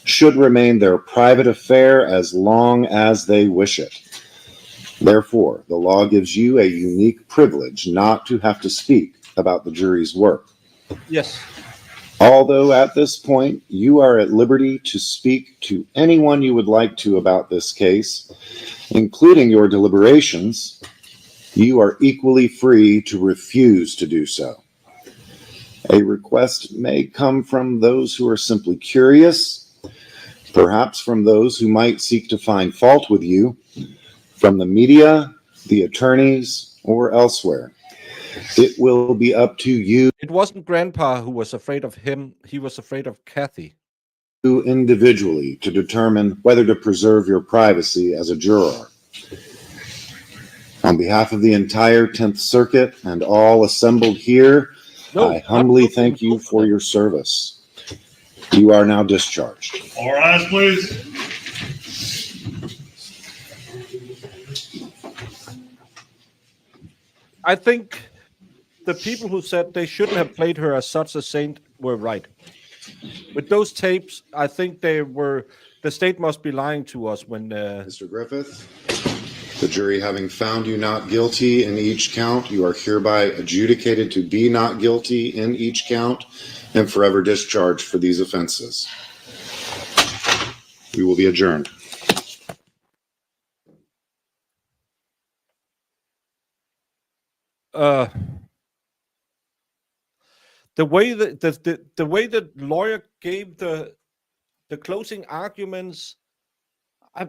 should remain their private affair as long as they wish it. Therefore, the law gives you a unique privilege not to have to speak about the jury's work. Yes. Although at this point, you are at liberty to speak to anyone you would like to about this case, including your deliberations, you are equally free to refuse to do so. A request may come from those who are simply curious, perhaps from those who might seek to find fault with you, from the media, the attorneys, or elsewhere. It will be up to you It wasn't Grandpa who was afraid of him. He was afraid of Kathy. individually to determine whether to preserve your privacy as a juror. On behalf of the entire 10th Circuit and all assembled here, No, I humbly thank you for your service. You are now discharged. All rise, please. I think the people who said they shouldn't have played her as such a saint were right. With those tapes, I think the state must be lying to us when... Mr. Griffith, the jury having found you not guilty in each count, you are hereby adjudicated to be not guilty in each count and forever discharged for these offenses. We will be adjourned. The way that the way the lawyer gave the closing arguments, I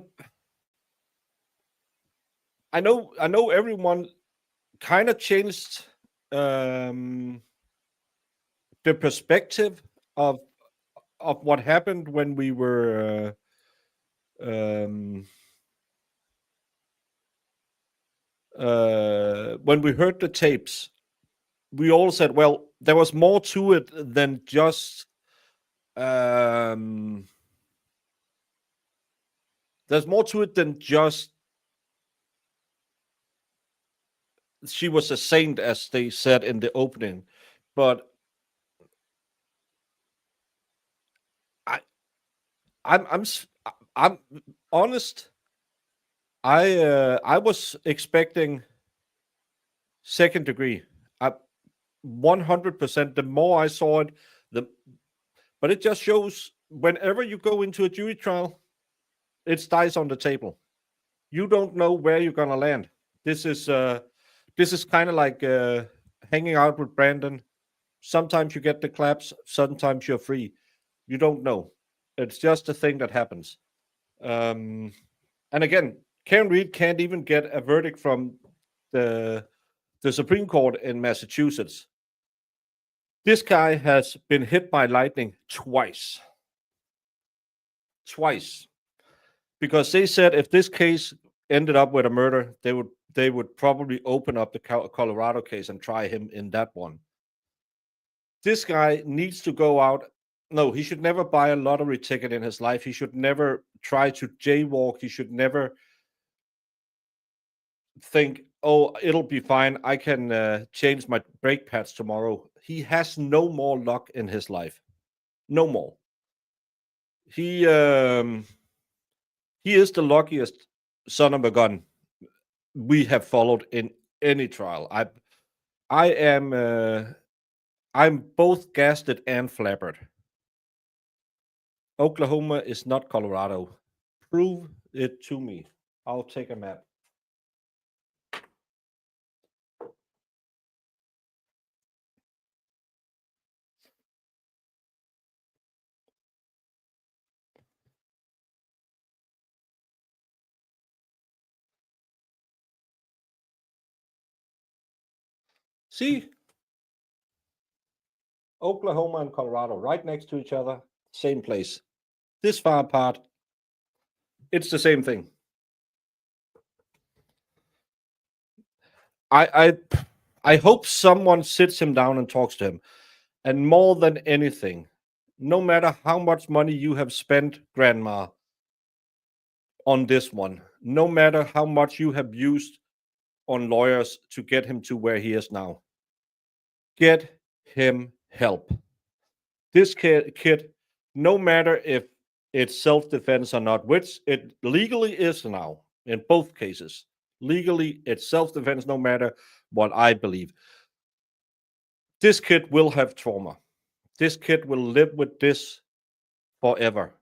know everyone kind of changed the perspective of what happened when we were when we heard the tapes. We all said, well, there was more to it than just there's more to it than just she was a saint, as they said in the opening. But I'm honest. I was expecting second degree. 100%. The more I saw it, but it just shows whenever you go into a jury trial, it's dice on the table. You don't know where you're gonna land. This is kind of like hanging out with Brandon. Sometimes you get the claps, sometimes you're free. You don't know. It's just a thing that happens. And again, Karen Reed can't even get a verdict from the Supreme Court in Massachusetts. This guy has been hit by lightning twice. Because they said if this case ended up with a murder, they would probably open up the Colorado case and try him in that one. This guy needs to go out. No, he should never buy a lottery ticket in his life. He should never try to jaywalk. He should never think, Oh, it'll be fine. I can change my brake pads tomorrow. He has no more luck in his life. No more. He is the luckiest son of a gun we have followed in any trial. I'm both gasted and flabbered. Oklahoma is not Colorado. Prove it to me. I'll take a map. See? Oklahoma and Colorado, right next to each other, same place. This far apart, it's the same thing. I hope someone sits him down and talks to him. And more than anything, no matter how much money you have spent, Grandma, on this one, no matter how much you have used on lawyers to get him to where he is now, get him help. This kid, no matter if it's self-defense or not, which it legally is now in both cases. Legally, it's self-defense no matter what I believe. This kid will have trauma. This kid will live with this forever.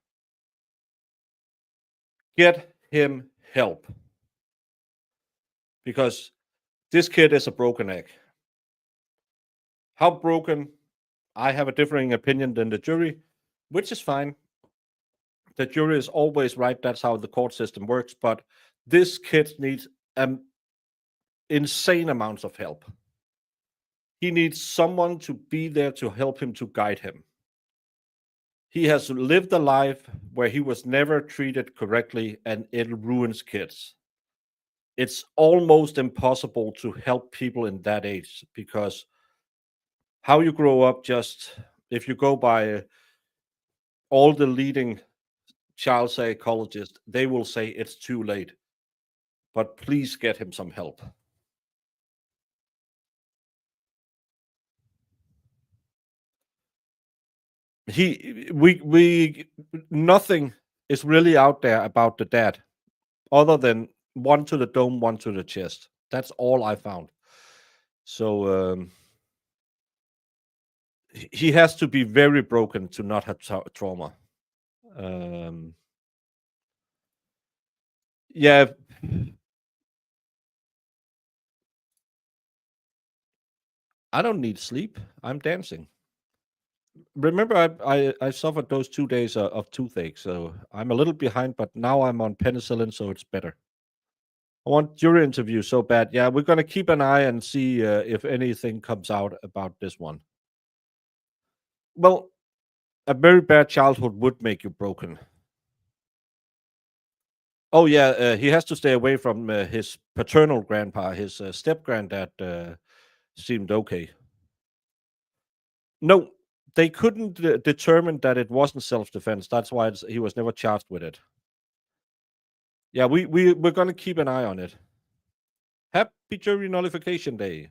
Get him help. Because this kid is a broken egg. How broken? I have a differing opinion than the jury, which is fine. The jury is always right. That's how the court system works. But this kid needs insane amounts of help. He needs someone to be there to help him, to guide him. He has lived a life where he was never treated correctly, and it ruins kids. It's almost impossible to help people in that age because how you grow up, just if you go by all the leading child psychologists, they will say it's too late. But please get him some help. Nothing is really out there about the dad other than one to the dome, one to the chest. That's all I found. So he has to be very broken to not have trauma. Yeah. I don't need sleep. I'm dancing. Remember, I suffered those 2 days of toothache, so I'm a little behind, but now I'm on penicillin, so it's better. I want jury interview so bad. Yeah, we're going to keep an eye and see if anything comes out about this one. Well, a very bad childhood would make you broken. Oh, yeah, he has to stay away from his paternal grandpa. His step-granddad seemed okay. No, they couldn't determine that it wasn't self-defense. That's why he was never charged with it. Yeah, we're going to keep an eye on it. Happy Jury Nullification Day.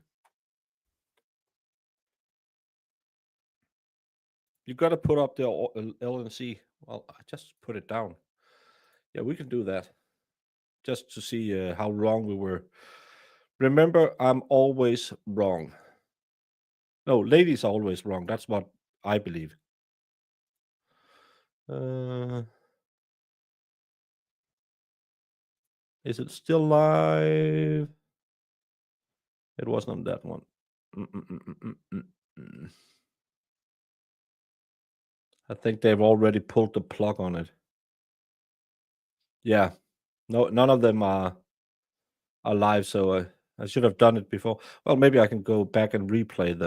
You got to put up the LNC. Well, I just put it down. Yeah, we can do that. Just to see how wrong we were. Remember, I'm always wrong. No, ladies are always wrong. That's what I believe. Is it still live? It wasn't on that one. I think they've already pulled the plug on it. Yeah. No, none of them are live, so I should have done it before. Well, maybe I can go back and replay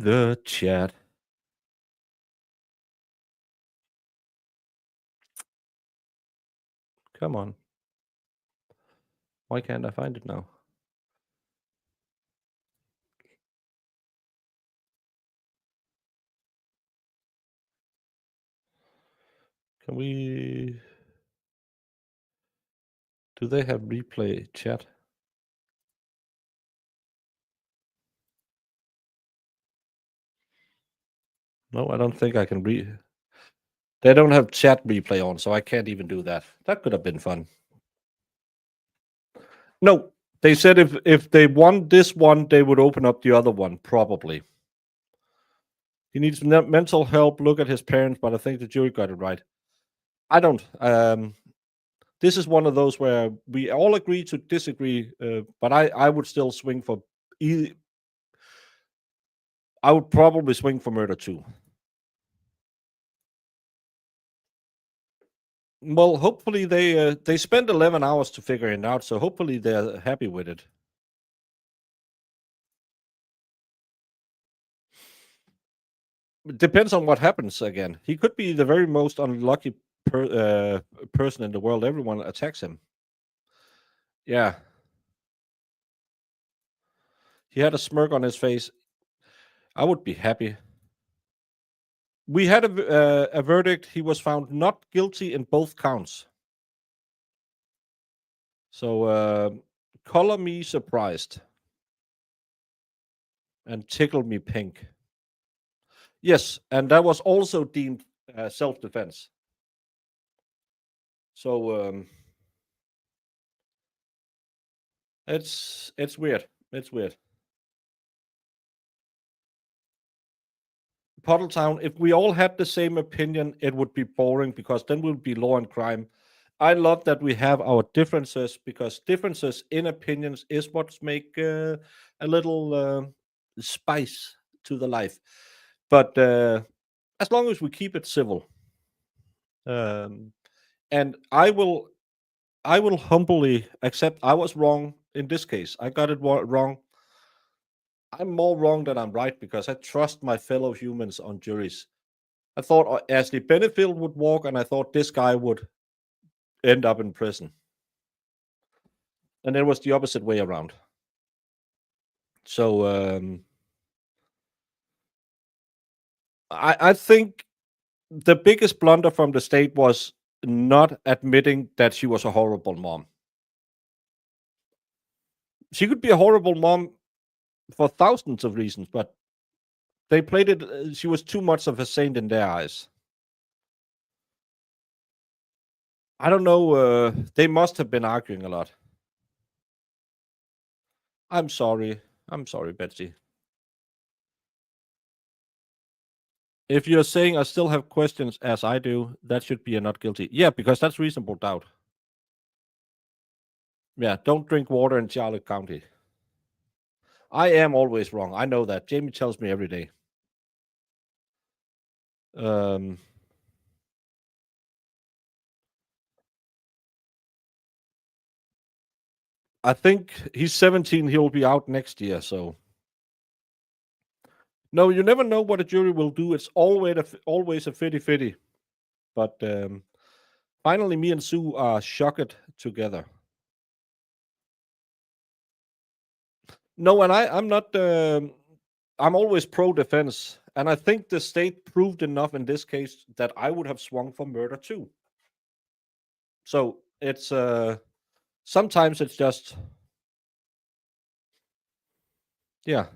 the chat. Come on. Why can't I find it now? Can we? Do they have replay chat? No, I don't think I can They don't have chat replay on, so I can't even do that. That could have been fun. No, they said if they won this one, they would open up the other one, probably. He needs mental help. Look at his parents, but I think the jury got it right. I don't. This is one of those where we all agree to disagree, but I would still swing for I would probably swing for murder too. Well, hopefully they spent 11 hours to figure it out, so hopefully they're happy with it. It depends on what happens again. He could be the very most unlucky person in the world. Everyone attacks him. Yeah. He had a smirk on his face. I would be happy. We had a verdict. He was found not guilty in both counts. So color me surprised and tickle me pink. Yes, and that was also deemed self-defense. So it's weird. It's weird. Pottletown, if we all had the same opinion, it would be boring because then we'll be law and crime. I love that we have our differences because differences in opinions is what's make a little spice to the life. But as long as we keep it civil, and I will humbly accept I was wrong in this case. I got it wrong. I'm more wrong than I'm right because I trust my fellow humans on juries. I thought Ashley Benefield would walk, and I thought this guy would end up in prison. And it was the opposite way around. So I think the biggest blunder from the state was not admitting that she was a horrible mom. She could be a horrible mom for thousands of reasons, but they played it. She was too much of a saint in their eyes. I don't know. They must have been arguing a lot. I'm sorry. I'm sorry, Betsy. If you're saying I still have questions as I do, that should be a not guilty. Yeah, because that's reasonable doubt. Yeah, don't drink water in Charlotte County. I am always wrong. I know that. Jamie tells me every day. I think he's 17. He'll be out next year. So no, you never know what a jury will do. It's always a 50-50. But finally, me and Sue are shocked together. No, and I'm not. I'm always pro-defense, and I think the state proved enough in this case that I would have swung for murder too. So it's sometimes it's just, yeah.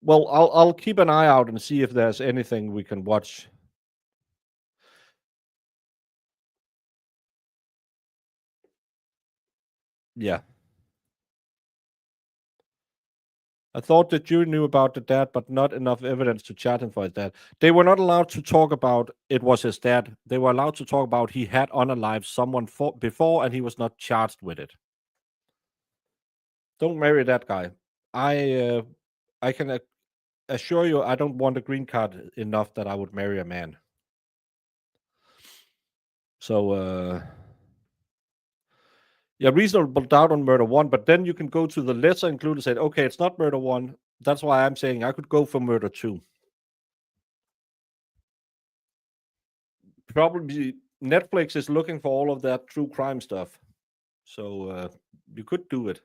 Well, I'll keep an eye out and see if there's anything we can watch. Yeah. I thought the jury knew about the dad, but not enough evidence to charge him for his dad. They were not allowed to talk about it was his dad. They were allowed to talk about he had unalived someone before and he was not charged with it. Don't marry that guy. I can assure you I don't want a green card enough that I would marry a man. So yeah, reasonable doubt on murder one, but then you can go to the lesser included and say, okay, it's not murder one. That's why I'm saying I could go for murder two. Probably Netflix is looking for all of that true crime stuff. So you could do it.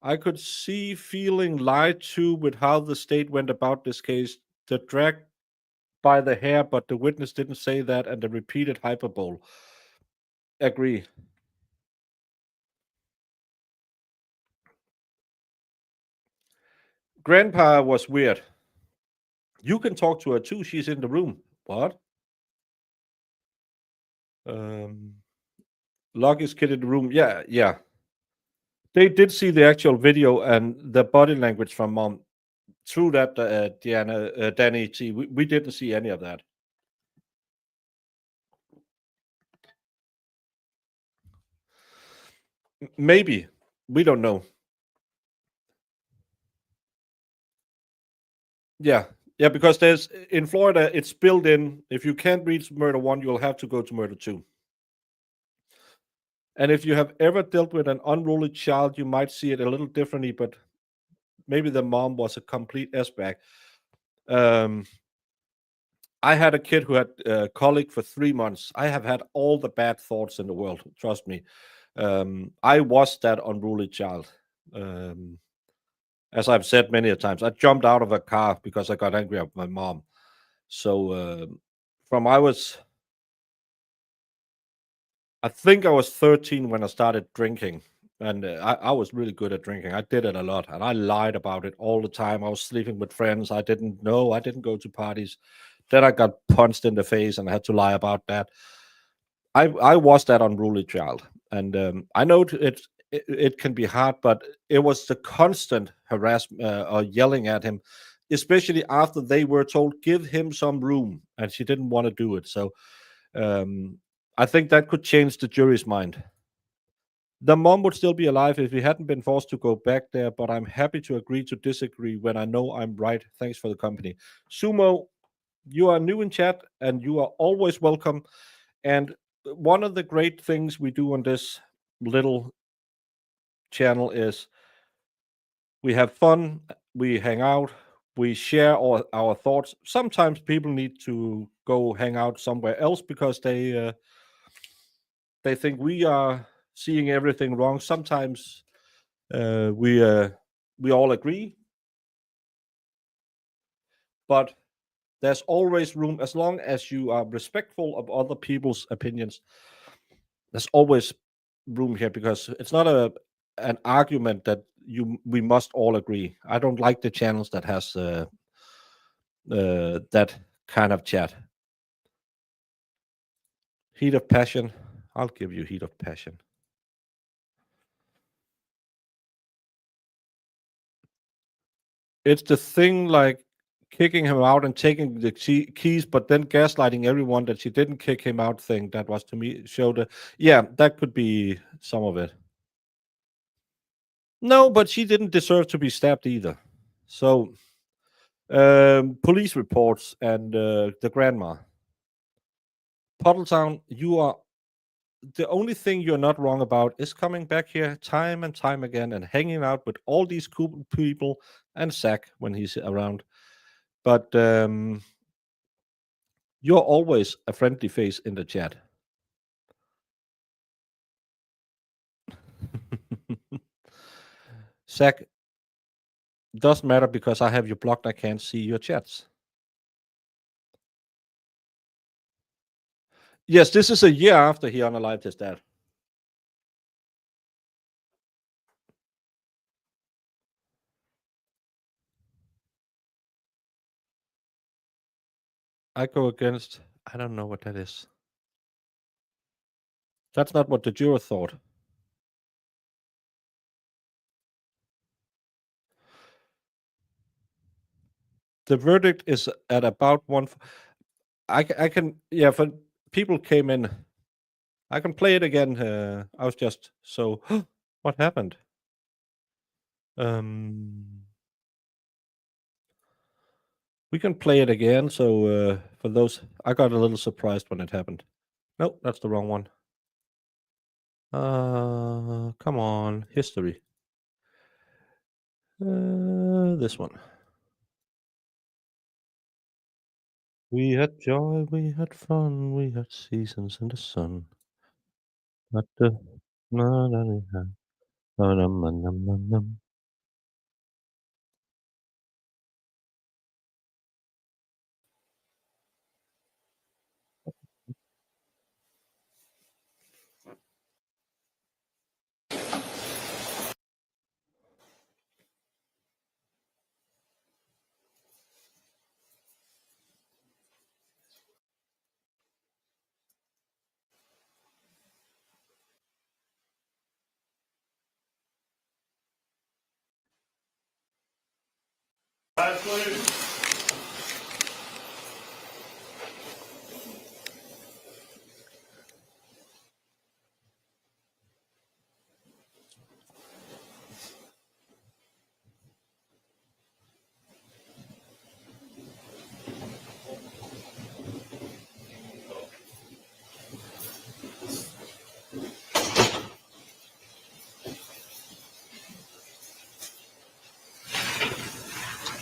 I could see feeling lied to with how the state went about this case. The drag by the hair, but the witness didn't say that, and the repeated hyperbole. Agree. Grandpa was weird. You can talk to her too. She's in the room. What? Lock is kid in the room. Yeah, yeah. They did see the actual video and the body language from mom. Through that, Danny T. We didn't see any of that. Maybe. We don't know. Yeah. Yeah, because there's in Florida, it's built in. If you can't reach murder 1, you'll have to go to murder 2. And if you have ever dealt with an unruly child, you might see it a little differently, but maybe the mom was a complete S-bag. I had a kid who had colic for 3 months. I have had all the bad thoughts in the world. Trust me. I was that unruly child. As I've said many a times, I jumped out of a car because I got angry at my mom. So I think I was 13 when I started drinking, and I was really good at drinking. I did it a lot, and I lied about it all the time. I was sleeping with friends. I didn't know. I didn't go to parties. Then I got punched in the face, and I had to lie about that. I was that unruly child, and I know it can be hard, but it was the constant harassment or yelling at him, especially after they were told give him some room, and she didn't want to do it. So I think that could change the jury's mind. The mom would still be alive if he hadn't been forced to go back there, but I'm happy to agree to disagree when I know I'm right. Thanks for the company. Sumo, you are new in chat and you are always welcome. And one of the great things we do on this little channel is we have fun, we hang out, we share our thoughts. Sometimes people need to go hang out somewhere else because they think we are seeing everything wrong. Sometimes we all agree, but there's always room as long as you are respectful of other people's opinions. There's always room here because it's not an argument that we must all agree. I don't like the channels that has that kind of chat. Heat of passion. I'll give you heat of passion. It's the thing like kicking him out and taking the keys, but then gaslighting everyone that she didn't kick him out thing. That was to me showed. Yeah, that could be some of it. No, but she didn't deserve to be stabbed either. So, police reports and the grandma. Puddletown, you are the only thing you're not wrong about is coming back here time and time again and hanging out with all these cool people and Zach when he's around. But you're always a friendly face in the chat. Zach, doesn't matter because I have you blocked. I can't see your chats. Yes, this is a year after he unalived his dad. I go against, I don't know what that is. That's not what the juror thought. The verdict is at about one. I can, yeah, for people came in. I can play it again. I was just so, what happened? We can play it again. So for those, I got a little surprised when it happened. No, that's the wrong one. Come on, history. This one. We had joy, we had fun, we had seasons in the sun. But the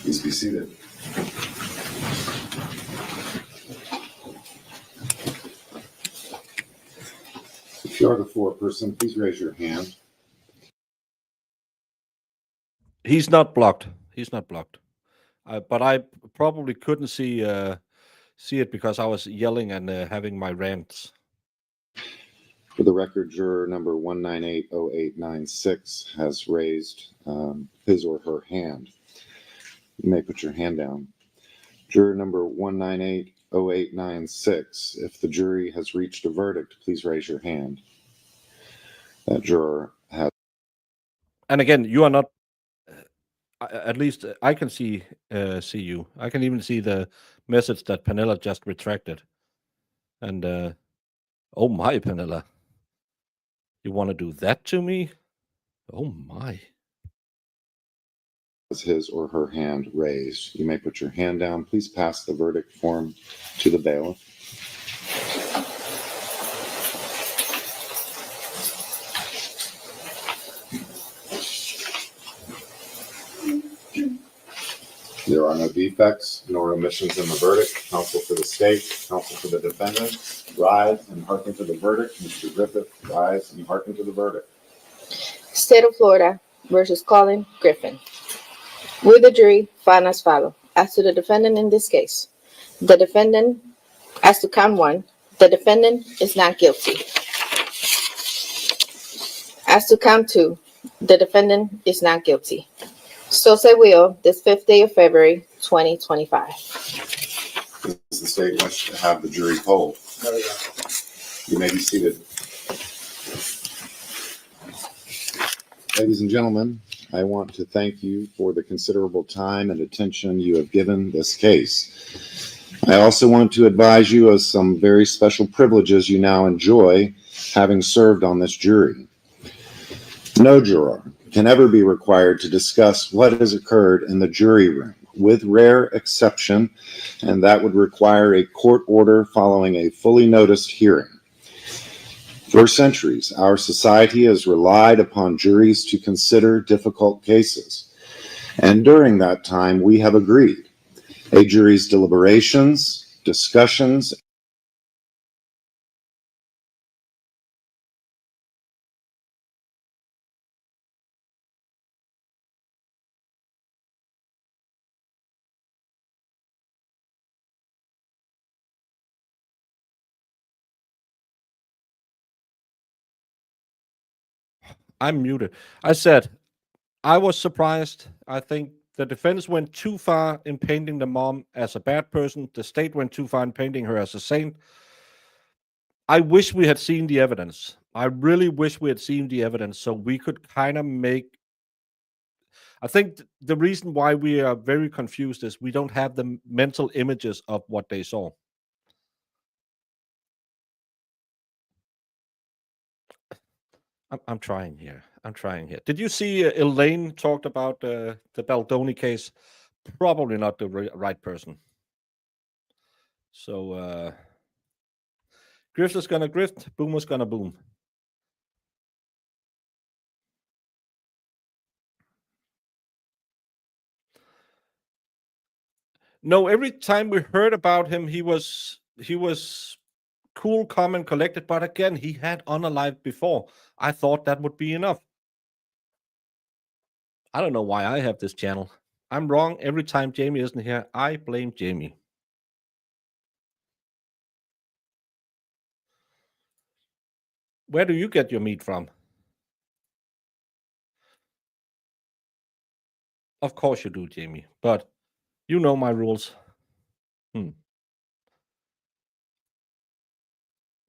Please be seated. If you are the foreperson, please raise your hand. He's not blocked. He's not blocked. But I probably couldn't see it because I was yelling and having my rants. For the record, juror number 1980896 has raised his or her hand. You may put your hand down. Juror number 1980896, if the jury has reached a verdict, please raise your hand. That juror has. And again, you are not. At least I can see you. I can even see the message that Penella just retracted. And oh my, Penella, you want to do that to me? Oh my. His or her hand raised. You may put your hand down. Please pass the verdict form to the bailiff. There are no defects nor omissions in the verdict. Counsel for the state, counsel for the defendant, rise and hearken to the verdict. Mr. Griffith, rise and hearken to the verdict. State of Florida versus Collin Griffith. Will the jury find as follows? As to the defendant in this case, the defendant, as to count one, the defendant is not guilty. As to count two, the defendant is not guilty. So say will this 5th day of February, 2025. Does the state wish to have the jury polled? You may be seated. Ladies and gentlemen, I want to thank you for the considerable time and attention you have given this case. I also want to advise you of some very special privileges you now enjoy having served on this jury. No juror can ever be required to discuss what has occurred in the jury room, with rare exception, and that would require a court order following a fully noticed hearing. For centuries, our society has relied upon juries to consider difficult cases. And during that time, we have agreed. A jury's deliberations, discussions, I'm muted. I said, I was surprised. I think the defense went too far in painting the mom as a bad person. The state went too far in painting her as a saint. I wish we had seen the evidence. I really wish we had seen the evidence so we could kind of make. I think the reason why we are very confused is we don't have the mental images of what they saw. I'm trying here. I'm trying here. Did you see Elaine talked about the Baldoni case? Probably not the right person. So Grift is gonna grift, Boomer's gonna boom. No, every time we heard about him, he was cool, calm, and collected. But again, he had unalived before. I thought that would be enough. I don't know why I have this channel. I'm wrong every time Jamie isn't here. I blame Jamie. Where do you get your meat from? Of course you do, Jamie. But you know my rules.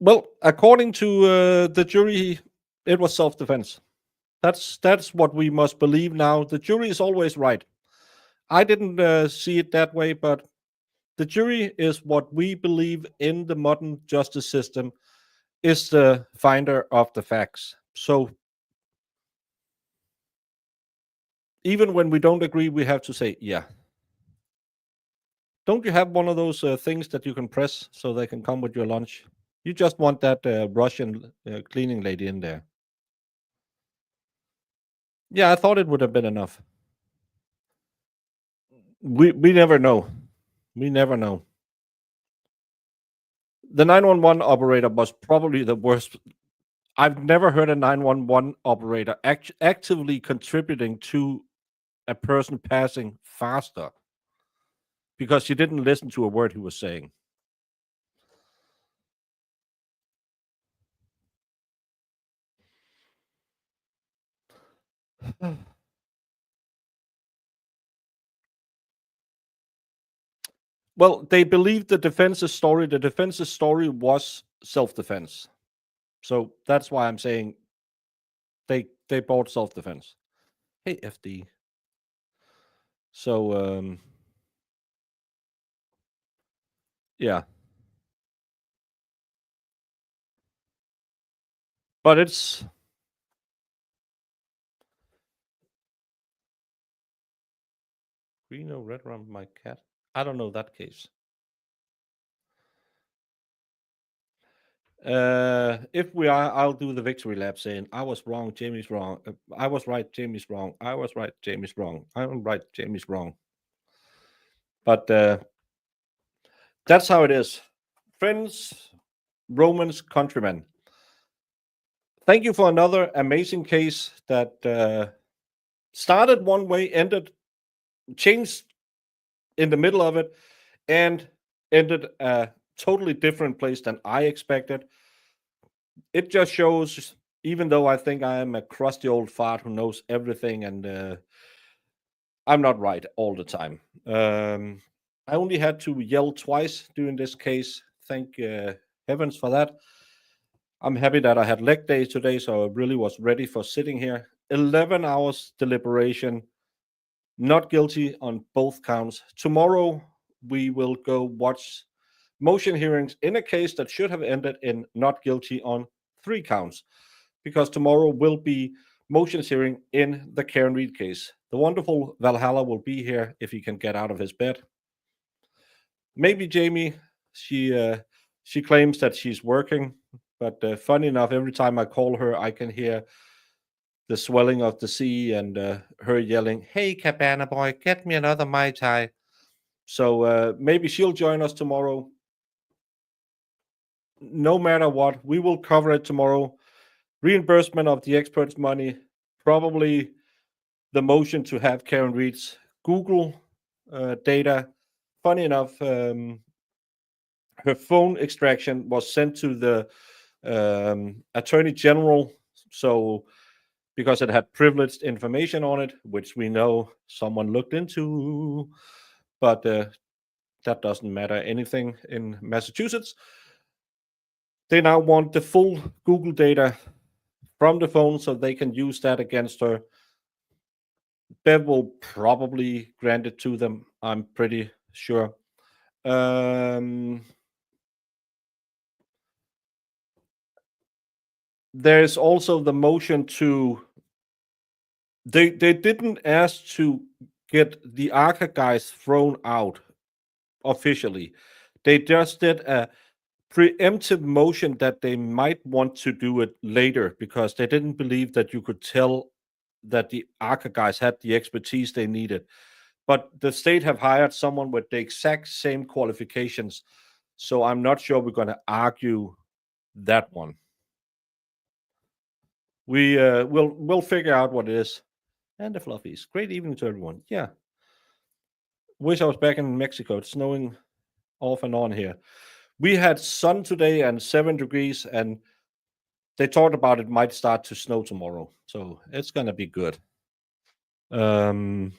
Well, according to the jury, it was self-defense. That's what we must believe now. The jury is always right. I didn't see it that way, but the jury is what we believe in the modern justice system is the finder of the facts. So even when we don't agree, we have to say, yeah. Don't you have one of those things that you can press so they can come with your lunch? You just want that Russian cleaning lady in there. Yeah, I thought it would have been enough. We never know. We never know. The 911 operator was probably the worst. I've never heard a 911 operator actively contributing to a person passing faster because she didn't listen to a word he was saying. Well, they believed the defense's story. The defense's story was self-defense. So that's why I'm saying they bought self-defense. Hey, FD. So, yeah. But it's... Green or red around my cat? I don't know that case. If we are, I'll do the victory lap saying, I was wrong, Jamie's wrong. I was right, Jamie's wrong. I was right, Jamie's wrong. I'm right, Jamie's wrong. But that's how it is. Friends, Romans, countrymen. Thank you for another amazing case that started one way, changed in the middle of it, and ended a totally different place than I expected. It just shows, even though I think I am a crusty old fart who knows everything, and I'm not right all the time. I only had to yell twice during this case. Thank heavens for that. I'm happy that I had leg day today, so I really was ready for sitting here. 11 hours deliberation, not guilty on both counts. Tomorrow, we will go watch motion hearings in a case that should have ended in not guilty on 3 counts, because tomorrow will be motions hearing in the Karen Reed case. The wonderful Valhalla will be here if he can get out of his bed. Maybe Jamie, she claims that she's working, but funny enough, every time I call her, I can hear the swelling of the sea and her yelling, "Hey, Cabana boy, get me another Mai Tai." So maybe she'll join us tomorrow. No matter what, we will cover it tomorrow. Reimbursement of the experts' money, probably the motion to have Karen Reed's Google data. Funny enough, her phone extraction was sent to the Attorney General, so because it had privileged information on it, which we know someone looked into, but that doesn't matter anything in Massachusetts. They now want the full Google data from the phone so they can use that against her. Bev will probably grant it to them, I'm pretty sure. There's also the motion to... They didn't ask to get the ARCA guys thrown out officially. They just did a preemptive motion that they might want to do it later because they didn't believe that you could tell that the ARCA guys had the expertise they needed. But the state have hired someone with the exact same qualifications, so I'm not sure we're going to argue that one. We'll figure out what it is. And the fluffies. Great evening to everyone. Yeah. Wish I was back in Mexico. It's snowing off and on here. We had sun today and 7 degrees, and they talked about it might start to snow tomorrow. So it's going to be good. I'm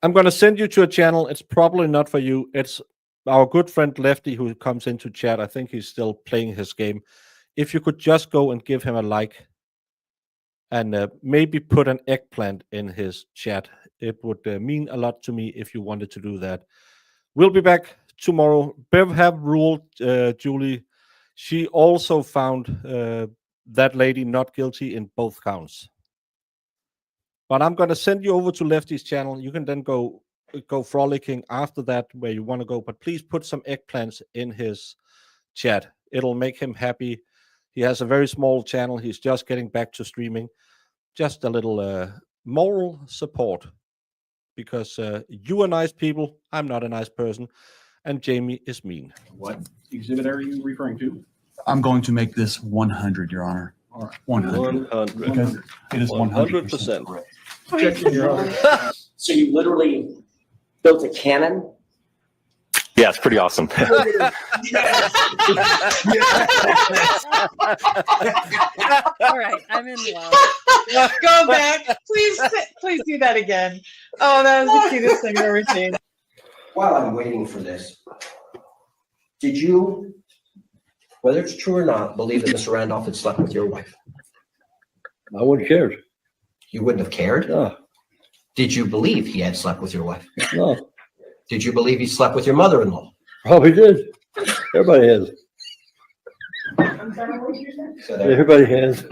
going to send you to a channel. It's probably not for you. It's our good friend Lefty who comes into chat. I think he's still playing his game. If you could just go and give him a like and maybe put an eggplant in his chat. It would mean a lot to me if you wanted to do that. We'll be back tomorrow. Bev have ruled, Julie. She also found that lady not guilty in both counts. But I'm going to send you over to Lefty's channel. You can then go frolicking after that where you want to go. But please put some eggplants in his chat. It'll make him happy. He has a very small channel. He's just getting back to streaming. Just a little moral support. Because you are nice people. I'm not a nice person. And Jamie is mean. What exhibit are you referring to? I'm going to make this 100, Your Honor. All right. 100. 100. Because it is 100% 100%. correct. Objection, Your Honor. So you literally built a cannon? Yeah, it's pretty awesome. All right, I'm in love. Go back. Please do that again. Oh, that was the cutest thing I've ever seen. While I'm waiting for this, did you, whether it's true or not, believe that Mr. Randolph had slept with your wife? I wouldn't have cared. You wouldn't have cared? No. Did you believe he had slept with your wife? No. Did you believe he slept with your mother-in-law? Probably did. Everybody has. So there. Everybody has.